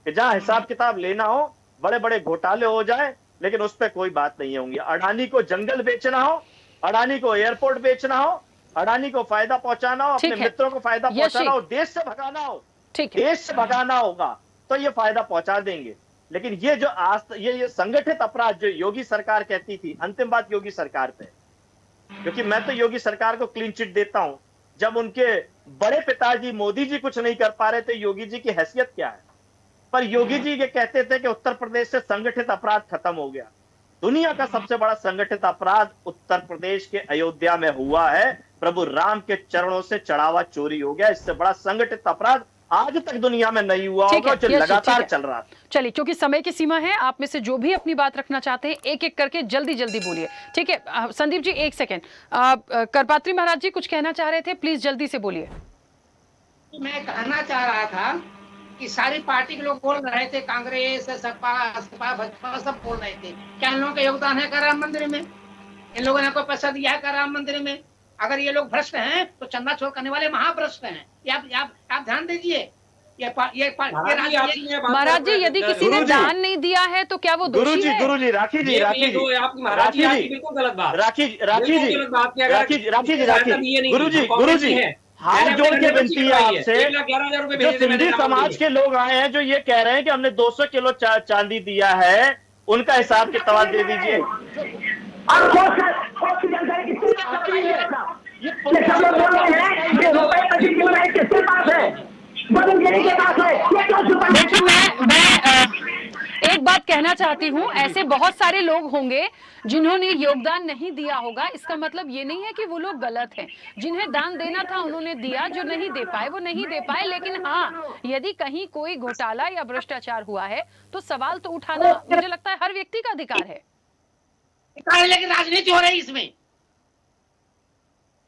कि जहां हिसाब किताब लेना हो बड़े बड़े घोटाले हो जाए, लेकिन उस पर कोई बात नहीं होंगी। अडानी को जंगल बेचना हो, अडानी को एयरपोर्ट बेचना हो, अडानी को फायदा पहुंचाना हो, अपने मित्रों को फायदा पहुंचाना हो, देश से भगाना हो, देश से भगाना होगा तो ये फायदा पहुंचा देंगे। लेकिन ये जो ये संगठित अपराध जो योगी सरकार कहती थी, अंतिम बात योगी सरकार पे, क्योंकि मैं तो योगी सरकार को क्लीन चिट देता हूं। जब उनके बड़े पिताजी मोदी जी कुछ नहीं कर पा रहे थे, योगी जी की हैसियत क्या है? पर योगी जी ये कहते थे कि उत्तर प्रदेश से संगठित अपराध खत्म हो गया। दुनिया का सबसे बड़ा संगठित अपराध उत्तर प्रदेश के अयोध्या में हुआ है। प्रभु राम के चरणों से चढ़ावा चोरी हो गया। इससे बड़ा संगठित अपराध आज तक दुनिया में नहीं हुआ होगा, जो लगातार चल रहा है। चलिए, क्योंकि समय की सीमा है, आप में से जो भी अपनी बात रखना चाहते हैं एक एक करके जल्दी जल्दी बोलिए, ठीक है? संदीप जी एक सेकेंड, करपात्री महाराज जी कुछ कहना चाह रहे थे, प्लीज जल्दी से बोलिए। मैं कहना चाह रहा था कि सारी पार्टी के लोग बोल रहे थे, कांग्रेस, सपा, भाजपा सब बोल रहे थे, क्या इन लोगों का योगदान है राम मंदिर में? इन लोगों ने कोई पैसा दिया है राम मंदिर में? अगर ये लोग भ्रष्ट हैं तो चंदा चोर करने वाले महाभ्रष्ट हैं। आप ध्यान दीजिए। महाराज जी, यदि किसी ने दान नहीं दिया है तो क्या वो दोषी है? गुरु जी, राखी जी, बिल्कुल गलत बात, गुरु जी हाथ जोड़ के विनती है आपसे, जो सिंधी समाज के लोग आए हैं जो ये कह रहे हैं कि हमने 200 किलो चांदी दिया है, उनका हिसाब किताब दे दीजिए। एक बात कहना चाहती हूँ, ऐसे बहुत सारे लोग होंगे जिन्होंने योगदान नहीं दिया होगा। इसका मतलब ये नहीं है कि वो लोग गलत हैं। जिन्हें दान देना था उन्होंने दिया, जो नहीं दे पाए वो नहीं दे पाए। लेकिन हाँ, यदि कहीं कोई घोटाला या भ्रष्टाचार हुआ है तो सवाल तो उठाना मुझे लगता है हर व्यक्ति का अधिकार है। लेकिन राजनीति हो रही इसमें।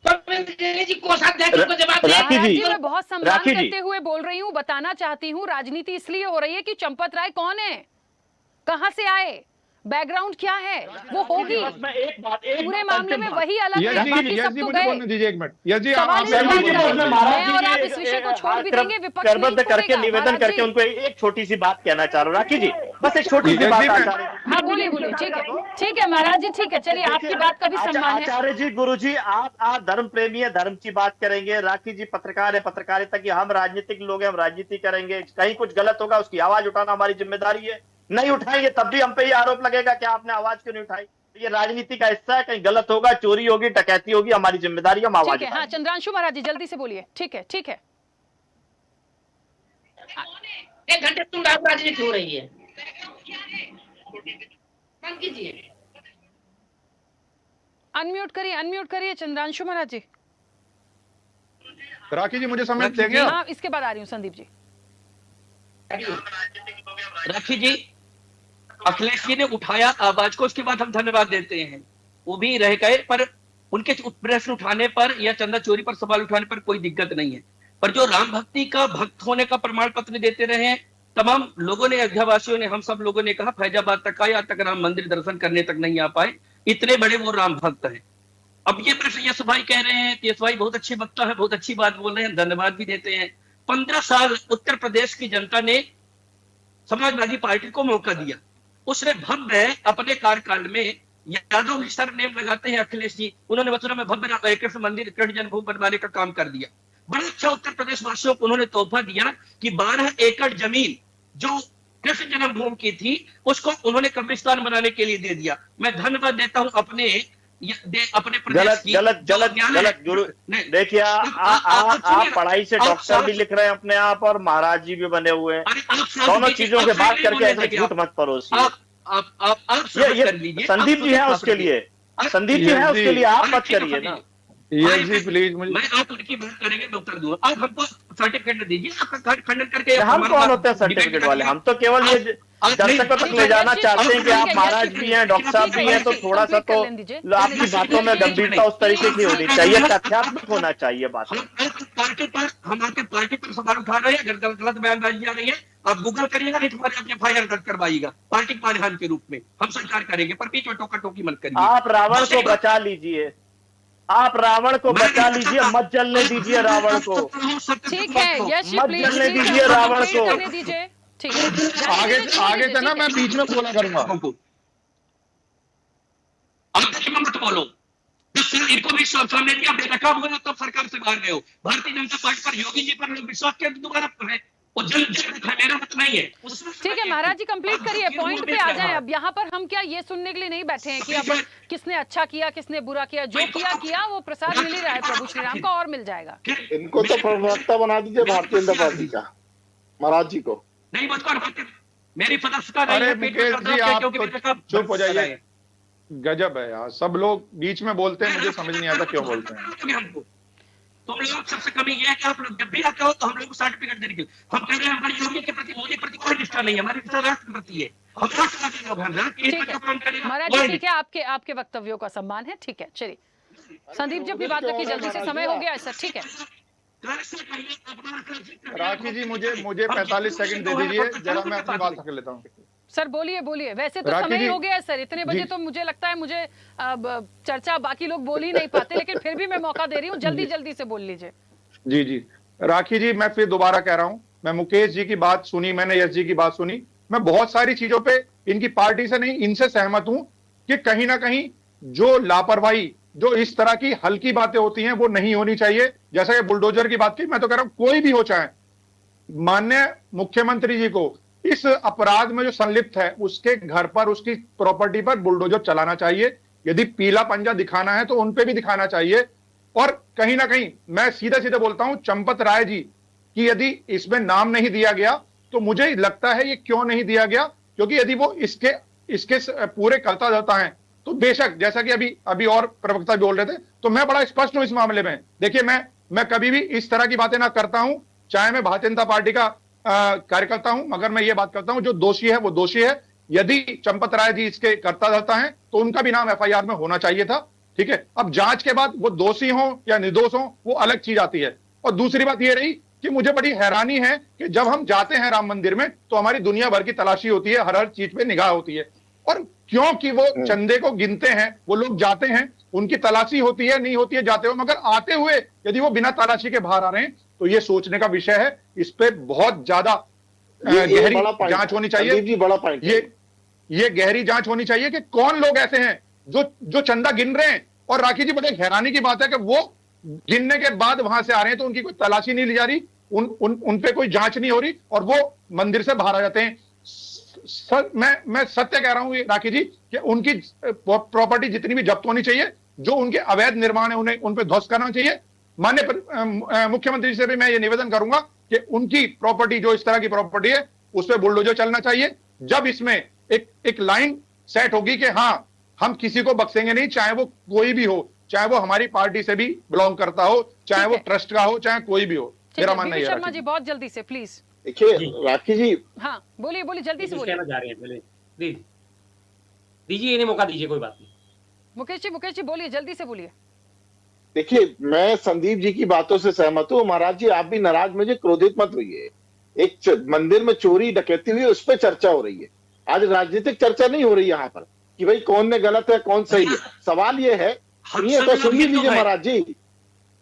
जी मैं बहुत सम्मान करते हुए बोल रही हूँ, बताना चाहती हूँ, राजनीति इसलिए हो रही है कि चंपत राय कौन है, कहां से आए, बैकग्राउंड क्या है, वो होगी। पूरे मामले में वही अलग है, बाकी सब तो गए। और आप इस विषय को छोड़ भी देंगे, विपक्ष करबद्ध करके निवेदन करके उनको एक छोटी सी बात कहना चाह रहा हूँ। राखी जी बस एक छोटी सी बात। हाँ बोलिए बोलिए, ठीक है महाराज जी, ठीक है, चलिए आपकी बात का भी सम्मान है। आचार्य जी, गुरु जी, आप धर्म प्रेमी है, धर्म की बात करेंगे। राखी जी पत्रकार है, पत्रकारिता की, हम राजनीतिक लोग हैं, हम राजनीति करेंगे। कहीं कुछ गलत होगा उसकी आवाज उठाना हमारी जिम्मेदारी है। नहीं उठाएंगे तब भी हम पे ये आरोप लगेगा कि आपने आवाज क्यों नहीं उठाई। ये राजनीति का हिस्सा है, कहीं गलत होगा, चोरी होगी, डकैती होगी, हमारी जिम्मेदारी है, हम आवाज उठाएंगे। हाँ चंद्रांशु महाराज जी जल्दी से बोलिए। ठीक है 1 घंटे तुम राजनीति हो रही है, बंद कीजिए। अनम्यूट करिए चंद्रांशु महाराज जी। राखी जी मुझे समय देंगे? हाँ इसके बाद आ रही हूँ संदीप जी। राखी जी, अखिलेश जी ने उठाया आवाज को, उसके बाद हम धन्यवाद देते हैं। वो भी रह गए, पर उनके प्रश्न उठाने पर या चंदा चोरी पर सवाल उठाने पर कोई दिक्कत नहीं है। पर जो राम भक्ति का भक्त होने का प्रमाण पत्र देते रहे हैं, तमाम लोगों ने, अयोध्या वासियों ने, हम सब लोगों ने कहा फैजाबाद तक आए, आज तक राम मंदिर दर्शन करने तक नहीं आ पाए, इतने बड़े वो राम भक्त हैं। अब ये प्रश्न यश भाई कह रहे हैं, यश भाई बहुत अच्छे वक्ता है, बहुत अच्छी बात बोल रहे हैं, धन्यवाद भी देते हैं। 15 साल उत्तर प्रदेश की जनता ने समाजवादी पार्टी को मौका दिया, उसने भव्य अपने कार्यकाल में, यादव सर नेम लगाते हैं अखिलेश जी, उन्होंने मथुरा में भव्य कृष्ण मंदिर, कृष्ण जन्मभूमि बनवाने का काम कर दिया। बड़ा अच्छा उत्तर प्रदेश वासियों को उन्होंने तोहफा दिया कि 12 एकड़ जमीन जो कृष्ण जन्मभूमि की थी उसको उन्होंने कब्रिस्तान बनाने के लिए दे दिया। मैं धन्यवाद देता हूं अपने प्रदेश की। गलत गुरु, देखिए आप पढ़ाई से डॉक्टर भी लिख रहे हैं अपने आप और महाराज जी भी बने हुए हैं, दोनों चीजों के बात करके ऐसे झूठ मत परोसिए। ये संदीप जी है उसके लिए, संदीप जी है उसके लिए, आप मत करिए ना। जी प्लीज, मैं आप उनकी बात करेंगे, मैं उत्तर दूंगा। आप हमको सर्टिफिकेट दीजिए, आपका खंडन करके। हम कौन होते हैं सर्टिफिकेट वाले? हम तो केवल ये दर्शकों तक ले जाना चाहते हैं कि आप महाराज भी हैं, डॉक्टर साहब भी हैं, तो थोड़ा सा तो आपकी बातों में गंभीरता उस तरीके की होनी चाहिए, तथ्यात्मक होना चाहिए बात। पार्टी पर, हम आपके पार्टी पर सवाल उठा रहे हैं, गलत बयानबाजी आ रही है, आप गूगल करिएगा, नहीं तुम्हारे अपने FIR दर्ज करवाइएगा पार्टी मानहानि के रूप में, हम स्वीकार करेंगे, पर बीच में टोका टोकी मत करिए। आप रावण को बचा लीजिए, आप रावण को बचा लीजिए, मत जलने दीजिए रावण को। ठीक है, यश मत जलने दीजिए रावण को। ठीक है, आगे से ना मैं बीच में बोला करूंगा। मत बोलो, इनको भी सामने दिया, बेनकाब हो तब सरकार से बाहर गए हो। भारतीय जनता पार्टी पर, योगी जी पर लोग विश्वास के दोबारा है, मेरा मत नहीं है। ठीक है महाराज जी, कंप्लीट करिए, पॉइंट पे आ जाए। अब यहाँ पर हम क्या ये सुनने के लिए नहीं बैठे हैं कि अब किसने अच्छा किया किसने बुरा किया, जो किया वो प्रसाद मिल ही रहा है प्रभु श्री राम का, और मिल जाएगा। इनको तो प्रवक्ता बना दीजिए भारतीय जनता पार्टी का, महाराज जी को। नहीं मेरी सदस्यता नहीं है। मुकेश जी आप तो चुप हो जाइए, गजब है यार, सब लोग बीच में बोलते हैं, मुझे समझ नहीं आता क्यों बोलते हैं। तुम लोग सबसे कमी यह है कि आप लोग जब भी आते हो तो हम लोग को सर्टिफिकेट देने के लिए, हम कह रहे हैं हमारी योगी के प्रति, मोदी के प्रति कोई निष्ठा नहीं है, हमारी निष्ठा राष्ट्र के प्रति है, हम राष्ट्रवादी लोग हैं। महाराज जी ठीक है, आपके वक्तव्यों का सम्मान है, ठीक है। चलिए संदीप जी अपनी बात रखिए, जल्दी से समय हो गया सर, ठीक है। राखी जी मुझे 45 सेकंड दे दीजिए, जरा मैं अपनी बात कर लेता हूँ। सर बोलिए, वैसे तो समय हो गया है सर, इतने बजे तो मुझे लगता है मुझे चर्चा बाकी लोग बोल ही नहीं पाते, लेकिन फिर भी मैं मौका दे रही हूँ, जल्दी से बोल लीजिए। जी राखी जी, मैं फिर दोबारा कह रहा हूँ, मैं मुकेश जी की बात सुनी, मैंने यश जी की बात सुनी, मैं बहुत सारी चीजों पे इनकी पार्टी से नहीं, इनसे सहमत हूं कि कहीं ना कहीं जो लापरवाही, जो इस तरह की हल्की बातें होती हैं वो नहीं होनी चाहिए। जैसा कि बुलडोजर की बात की, मैं तो कह रहा हूं कोई भी हो, चाहे माननीय मुख्यमंत्री जी को इस अपराध में जो संलिप्त है उसके घर पर, उसकी प्रॉपर्टी पर बुलडोजर चलाना चाहिए। यदि पीला पंजा दिखाना है तो उन पे भी दिखाना चाहिए। और कहीं ना कहीं मैं सीधे बोलता हूं, चंपत राय जी की यदि इसमें नाम नहीं दिया गया तो मुझे लगता है ये क्यों नहीं दिया गया, क्योंकि यदि वो इसके पूरे करता धरता है तो बेशक, जैसा कि अभी और प्रवक्ता बोल रहे थे, तो मैं बड़ा स्पष्ट हूं इस मामले में। देखिए मैं कभी भी इस तरह की बातें ना करता हूं, चाहे मैं भारतीय जनता पार्टी का कार्यकर्ता हूं, मगर मैं ये बात करता हूं जो दोषी है वो दोषी है। यदि चंपत राय जी इसके करता धरता है तो उनका भी नाम FIR में होना चाहिए था, ठीक है। अब जांच के बाद वो दोषी हो या निर्दोष हो वो अलग चीज आती है। और दूसरी बात ये रही कि मुझे बड़ी हैरानी है कि जब हम जाते हैं राम मंदिर में तो हमारी दुनिया भर की तलाशी होती है, हर चीज पे निगाह होती है, और क्योंकि वो चंदे को गिनते हैं, वो लोग जाते हैं, उनकी तलाशी होती है, नहीं होती है जाते हुए, मगर आते हुए यदि वो बिना तलाशी के बाहर आ रहे हैं तो ये सोचने का विषय है। इस पे बहुत ज्यादा गहरी जांच होनी चाहिए। ये गहरी जांच होनी चाहिए कि कौन लोग ऐसे हैं जो चंदा गिन रहे हैं। और राखी जी, बड़े हैरानी की बात है कि वो गिनने के बाद वहां से आ रहे हैं तो उनकी कोई तलाशी नहीं ली जा रही, उन पे कोई जांच नहीं हो रही और वो मंदिर से बाहर आ जाते हैं। मैं सत्य कह रहा हूं राखी जी कि उनकी प्रॉपर्टी जितनी भी जब्त होनी चाहिए, जो उनके अवैध निर्माण है उन्हें उन पे ध्वस्त करना चाहिए। माननीय मुख्यमंत्री से भी मैं ये निवेदन करूंगा कि उनकी प्रॉपर्टी, जो इस तरह की प्रॉपर्टी है, उस पर बुलडोजर चलना चाहिए। जब इसमें एक लाइन सेट होगी कि हाँ हम किसी को बख्शेंगे नहीं, चाहे वो कोई भी हो, चाहे वो हमारी पार्टी से भी बिलोंग करता हो, चाहे वो ट्रस्ट का हो, चाहे कोई भी हो। मेरा मानना है शर्मा जी बहुत जल्दी से प्लीज। देखिए राखी जी, हाँ बोलिए जल्दी से बोलिए। कहना चाह रहे हैं पहले दीजिए इन्हें मौका दीजिए, कोई बात नहीं। मुकेश जी बोलिए, जल्दी से बोलिए। देखिए मैं संदीप जी की बातों से सहमत हूँ। महाराज जी आप भी नाराज, मुझे क्रोधित मत होइए। एक मंदिर में चोरी डकैती हुई उस पर चर्चा हो रही है। आज राजनीतिक चर्चा नहीं हो रही यहाँ पर कि भाई कौन ने गलत है कौन सही है। सवाल ये है, सुनिए तो सुन लीजिए महाराज जी।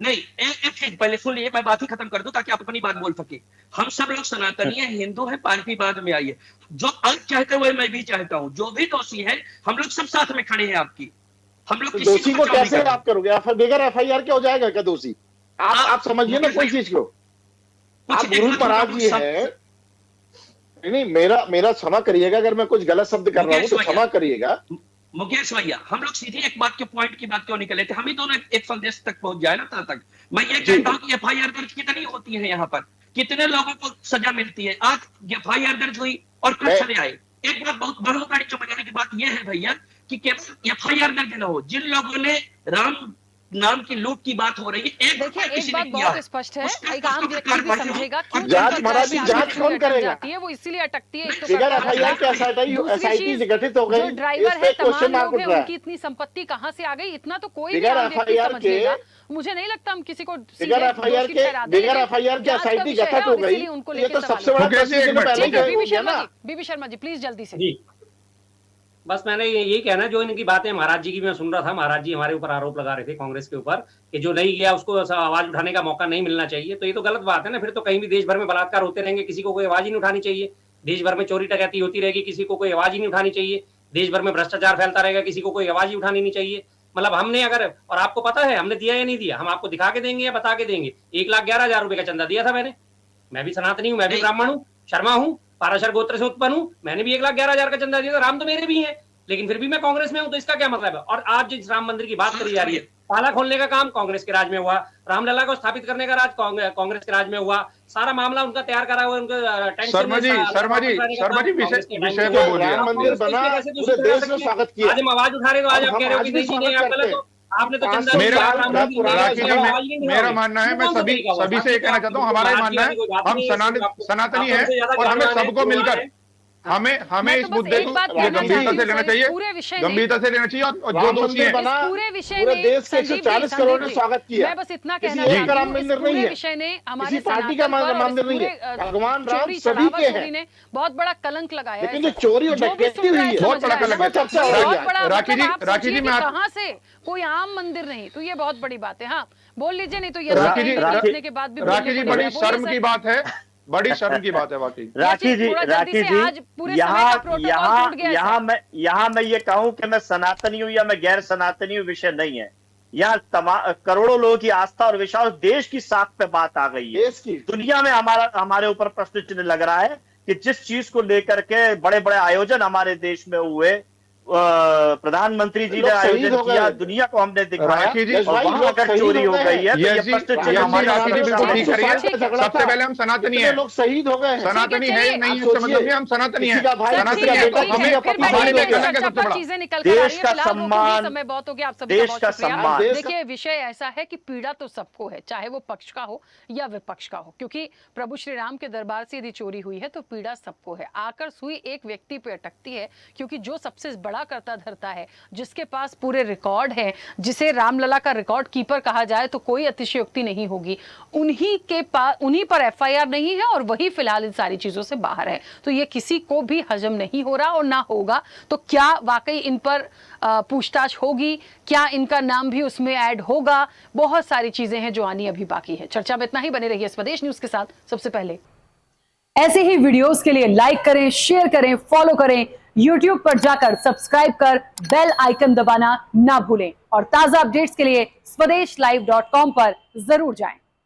नहीं, एक चीज पहले सुन लीजिए, मैं बात ही खत्म कर दूं ताकि आप अपनी बात बोल सके। हम सब लोग सनातनी है, हिंदू है, पार्टी बाद में आई है। जो आप चाहते हुए मैं भी चाहता हूं, जो भी दोषी है हम लोग सब साथ में खड़े हैं आपकी। हम लोग तो दोषी को कैसे आप करोगे? बगैर FIR क्या हो जाएगा क्या दोषी? आप समझिए ना कोई चीज को। आप गुरु महाराज जी है। नहीं, मेरा क्षमा करिएगा अगर मैं कुछ गलत शब्द कर रहा हूँ तो क्षमा करिएगा। मुकेश भैया, हम लोग सीधे एक बात के पॉइंट की बात क्यों निकले थे? हम ही दोनों एक संदेश तक पहुंच जाए ना तब तक। मैं ये कहता हूँ कि FIR दर्ज कितनी होती है यहाँ पर, कितने लोगों को सजा मिलती है? आज FIR दर्ज हुई और कल चले आए। एक बात बहुत बड़ी चौंकाने की बात यह है भैया कि केवल FIR दर्ज न हो, जिन लोगों ने राम नाम की लूट की बात हो रही है, देखिए एक बात बहुत स्पष्ट है, एक आम व्यक्ति भी समझेगा क्यों जांच महाराज जी जांच कौन करेगा? वो इसीलिए अटकती है। बगैर FIR के SIT गठित हो गई, जो ड्राइवर है तमाम लोग हैं, उनकी इतनी संपत्ति कहाँ से आ गई, इतना तो कोई भी आम व्यक्ति समझ लेगा। मुझे नहीं लगता हम किसी को बगैर FIR के SIT गठित हो गई, ये तो सबसे बड़ा। बीबी शर्मा जी प्लीज जल्दी से। बस मैंने यही कहना, जो इनकी बातें महाराज जी की मैं सुन रहा था, महाराज जी हमारे ऊपर आरोप लगा रहे थे कांग्रेस के ऊपर कि जो नहीं गया उसको आवाज उठाने का मौका नहीं मिलना चाहिए। तो ये तो गलत बात है ना। फिर तो कहीं भी देश भर में बलात्कार होते रहेंगे, किसी को कोई आवाज ही नहीं उठानी चाहिए। देश भर में चोरी डकैती होती रहेगी, किसी को कोई आवाज ही नहीं उठानी चाहिए। देश भर में भ्रष्टाचार फैलता रहेगा, किसी को कोई आवाज ही उठानी नहीं चाहिए। मतलब हमने अगर, और आपको पता है हमने दिया या नहीं दिया, हम आपको दिखा के देंगे या बता के देंगे। 1,11,000 रुपए का चंदा दिया था मैंने। मैं भी सनातनी हूँ, मैं भी ब्राह्मण हूँ, शर्मा हूँ, पाराशर गोत्र से उत्पन्न हूँ। मैंने भी 1,11,000 का चंदा दिया था। राम तो मेरे भी है, लेकिन फिर भी मैं कांग्रेस में हूं, तो इसका क्या मतलब है? और आज जिस राम मंदिर की बात करी जा रही है, ताला खोलने का काम कांग्रेस के राज में हुआ, रामलला को स्थापित करने का राज कांग्रेस के राज में हुआ, सारा मामला उनका तैयार करा हुआ, उनका शर्मा जी विषय तो बोलिए। राम मंदिर बना, पूरे देश में स्वागत किया। आज हम आवाज उठा रहे तो आज आप कह रहे हो कि नहीं जी आप गलत हो। आपने तो चंदा मेरा मानना है, मैं सभी से ये कहना चाहता हूँ, हमारा मानना है हम सनातनी है और हमें सबको मिलकर हमें इस मुद्दे को गंभीरता से लेना चाहिए, गंभीरता से लेना चाहिए। और जो दोषी है पूरे विषय पूरे देश के 140 करोड़ ने स्वागत किया। मैं बस इतना कहना चाहती हूँ, इस पूरे विषय ने हमारे पार्टी का मंदिर नहीं है, भगवान राम सभी के हैं। बहुत बड़ा कलंक लगाया है, लेकिन जो चोरी और डकैती हुई है बहुत बड़ा कलंक है। राखी जी कहाँ से कोई आम मंदिर नहीं, तो ये बहुत बड़ी बात है। हाँ बोल लीजिए, नहीं तो ये राखी के बाद भी बड़ी शर्म की बात है, बड़ी शर्म की बात है वाकई। राखी जी यहाँ मैं ये कहूँ कि मैं सनातनी हूँ या मैं गैर सनातनी हूँ, विषय नहीं है। यहाँ करोड़ों लोगों की आस्था और विश्वास, देश की साख पे बात आ गई है। दुनिया में हमारे ऊपर प्रश्न चिन्ह लग रहा है कि जिस चीज को लेकर के बड़े बड़े आयोजन हमारे देश में हुए, प्रधानमंत्री जी ने आयोजन किया, दुनिया को हमने दिखाया, और वहां अगर चोरी हो गई है तो ये प्रश्न चिन्ह हमारे सबसे पहले हम सनातनी हैं, लोग शहीद हो गए, सनातनी है नहीं इसका मतलब हम सनातनी हैं, सनातनी है तो देश का सम्मान, बहुत हो गया आप सभी देश का सम्मान। देखिए विषय ऐसा है कि पीड़ा तो सबको है, चाहे वो पक्ष का हो या विपक्ष का हो, क्योंकि प्रभु श्री राम के दरबार से यदि चोरी हुई है तो पीड़ा सबको है। आकर सुई एक व्यक्ति पे अटकती है, क्योंकि जो सबसे बड़ा करता धरता है, जिसके पास पूरे रिकॉर्ड है, जिसे रामलला का रिकॉर्ड कीपर कहा जाए तो कोई अतिशयोक्ति नहीं होगी, उन्हीं पर FIR नहीं है और वही फिलहाल इन सारी चीजों से बाहर है। तो ये किसी को भी हजम नहीं हो रहा और ना होगा। तो क्या वाकई इन पर पूछताछ होगी? क्या इनका नाम भी उसमें ऐड होगा? बहुत सारी चीजें हैं जो आनी अभी बाकी है। चर्चा में इतना ही। बने रहिए स्वदेश न्यूज के साथ। सबसे पहले ऐसे ही वीडियोस के लिए लाइक करें, शेयर करें, फॉलो करें। YouTube पर जाकर सब्सक्राइब कर बेल आइकन दबाना ना भूलें और ताजा अपडेट्स के लिए SwadeshLive.com पर जरूर जाएं।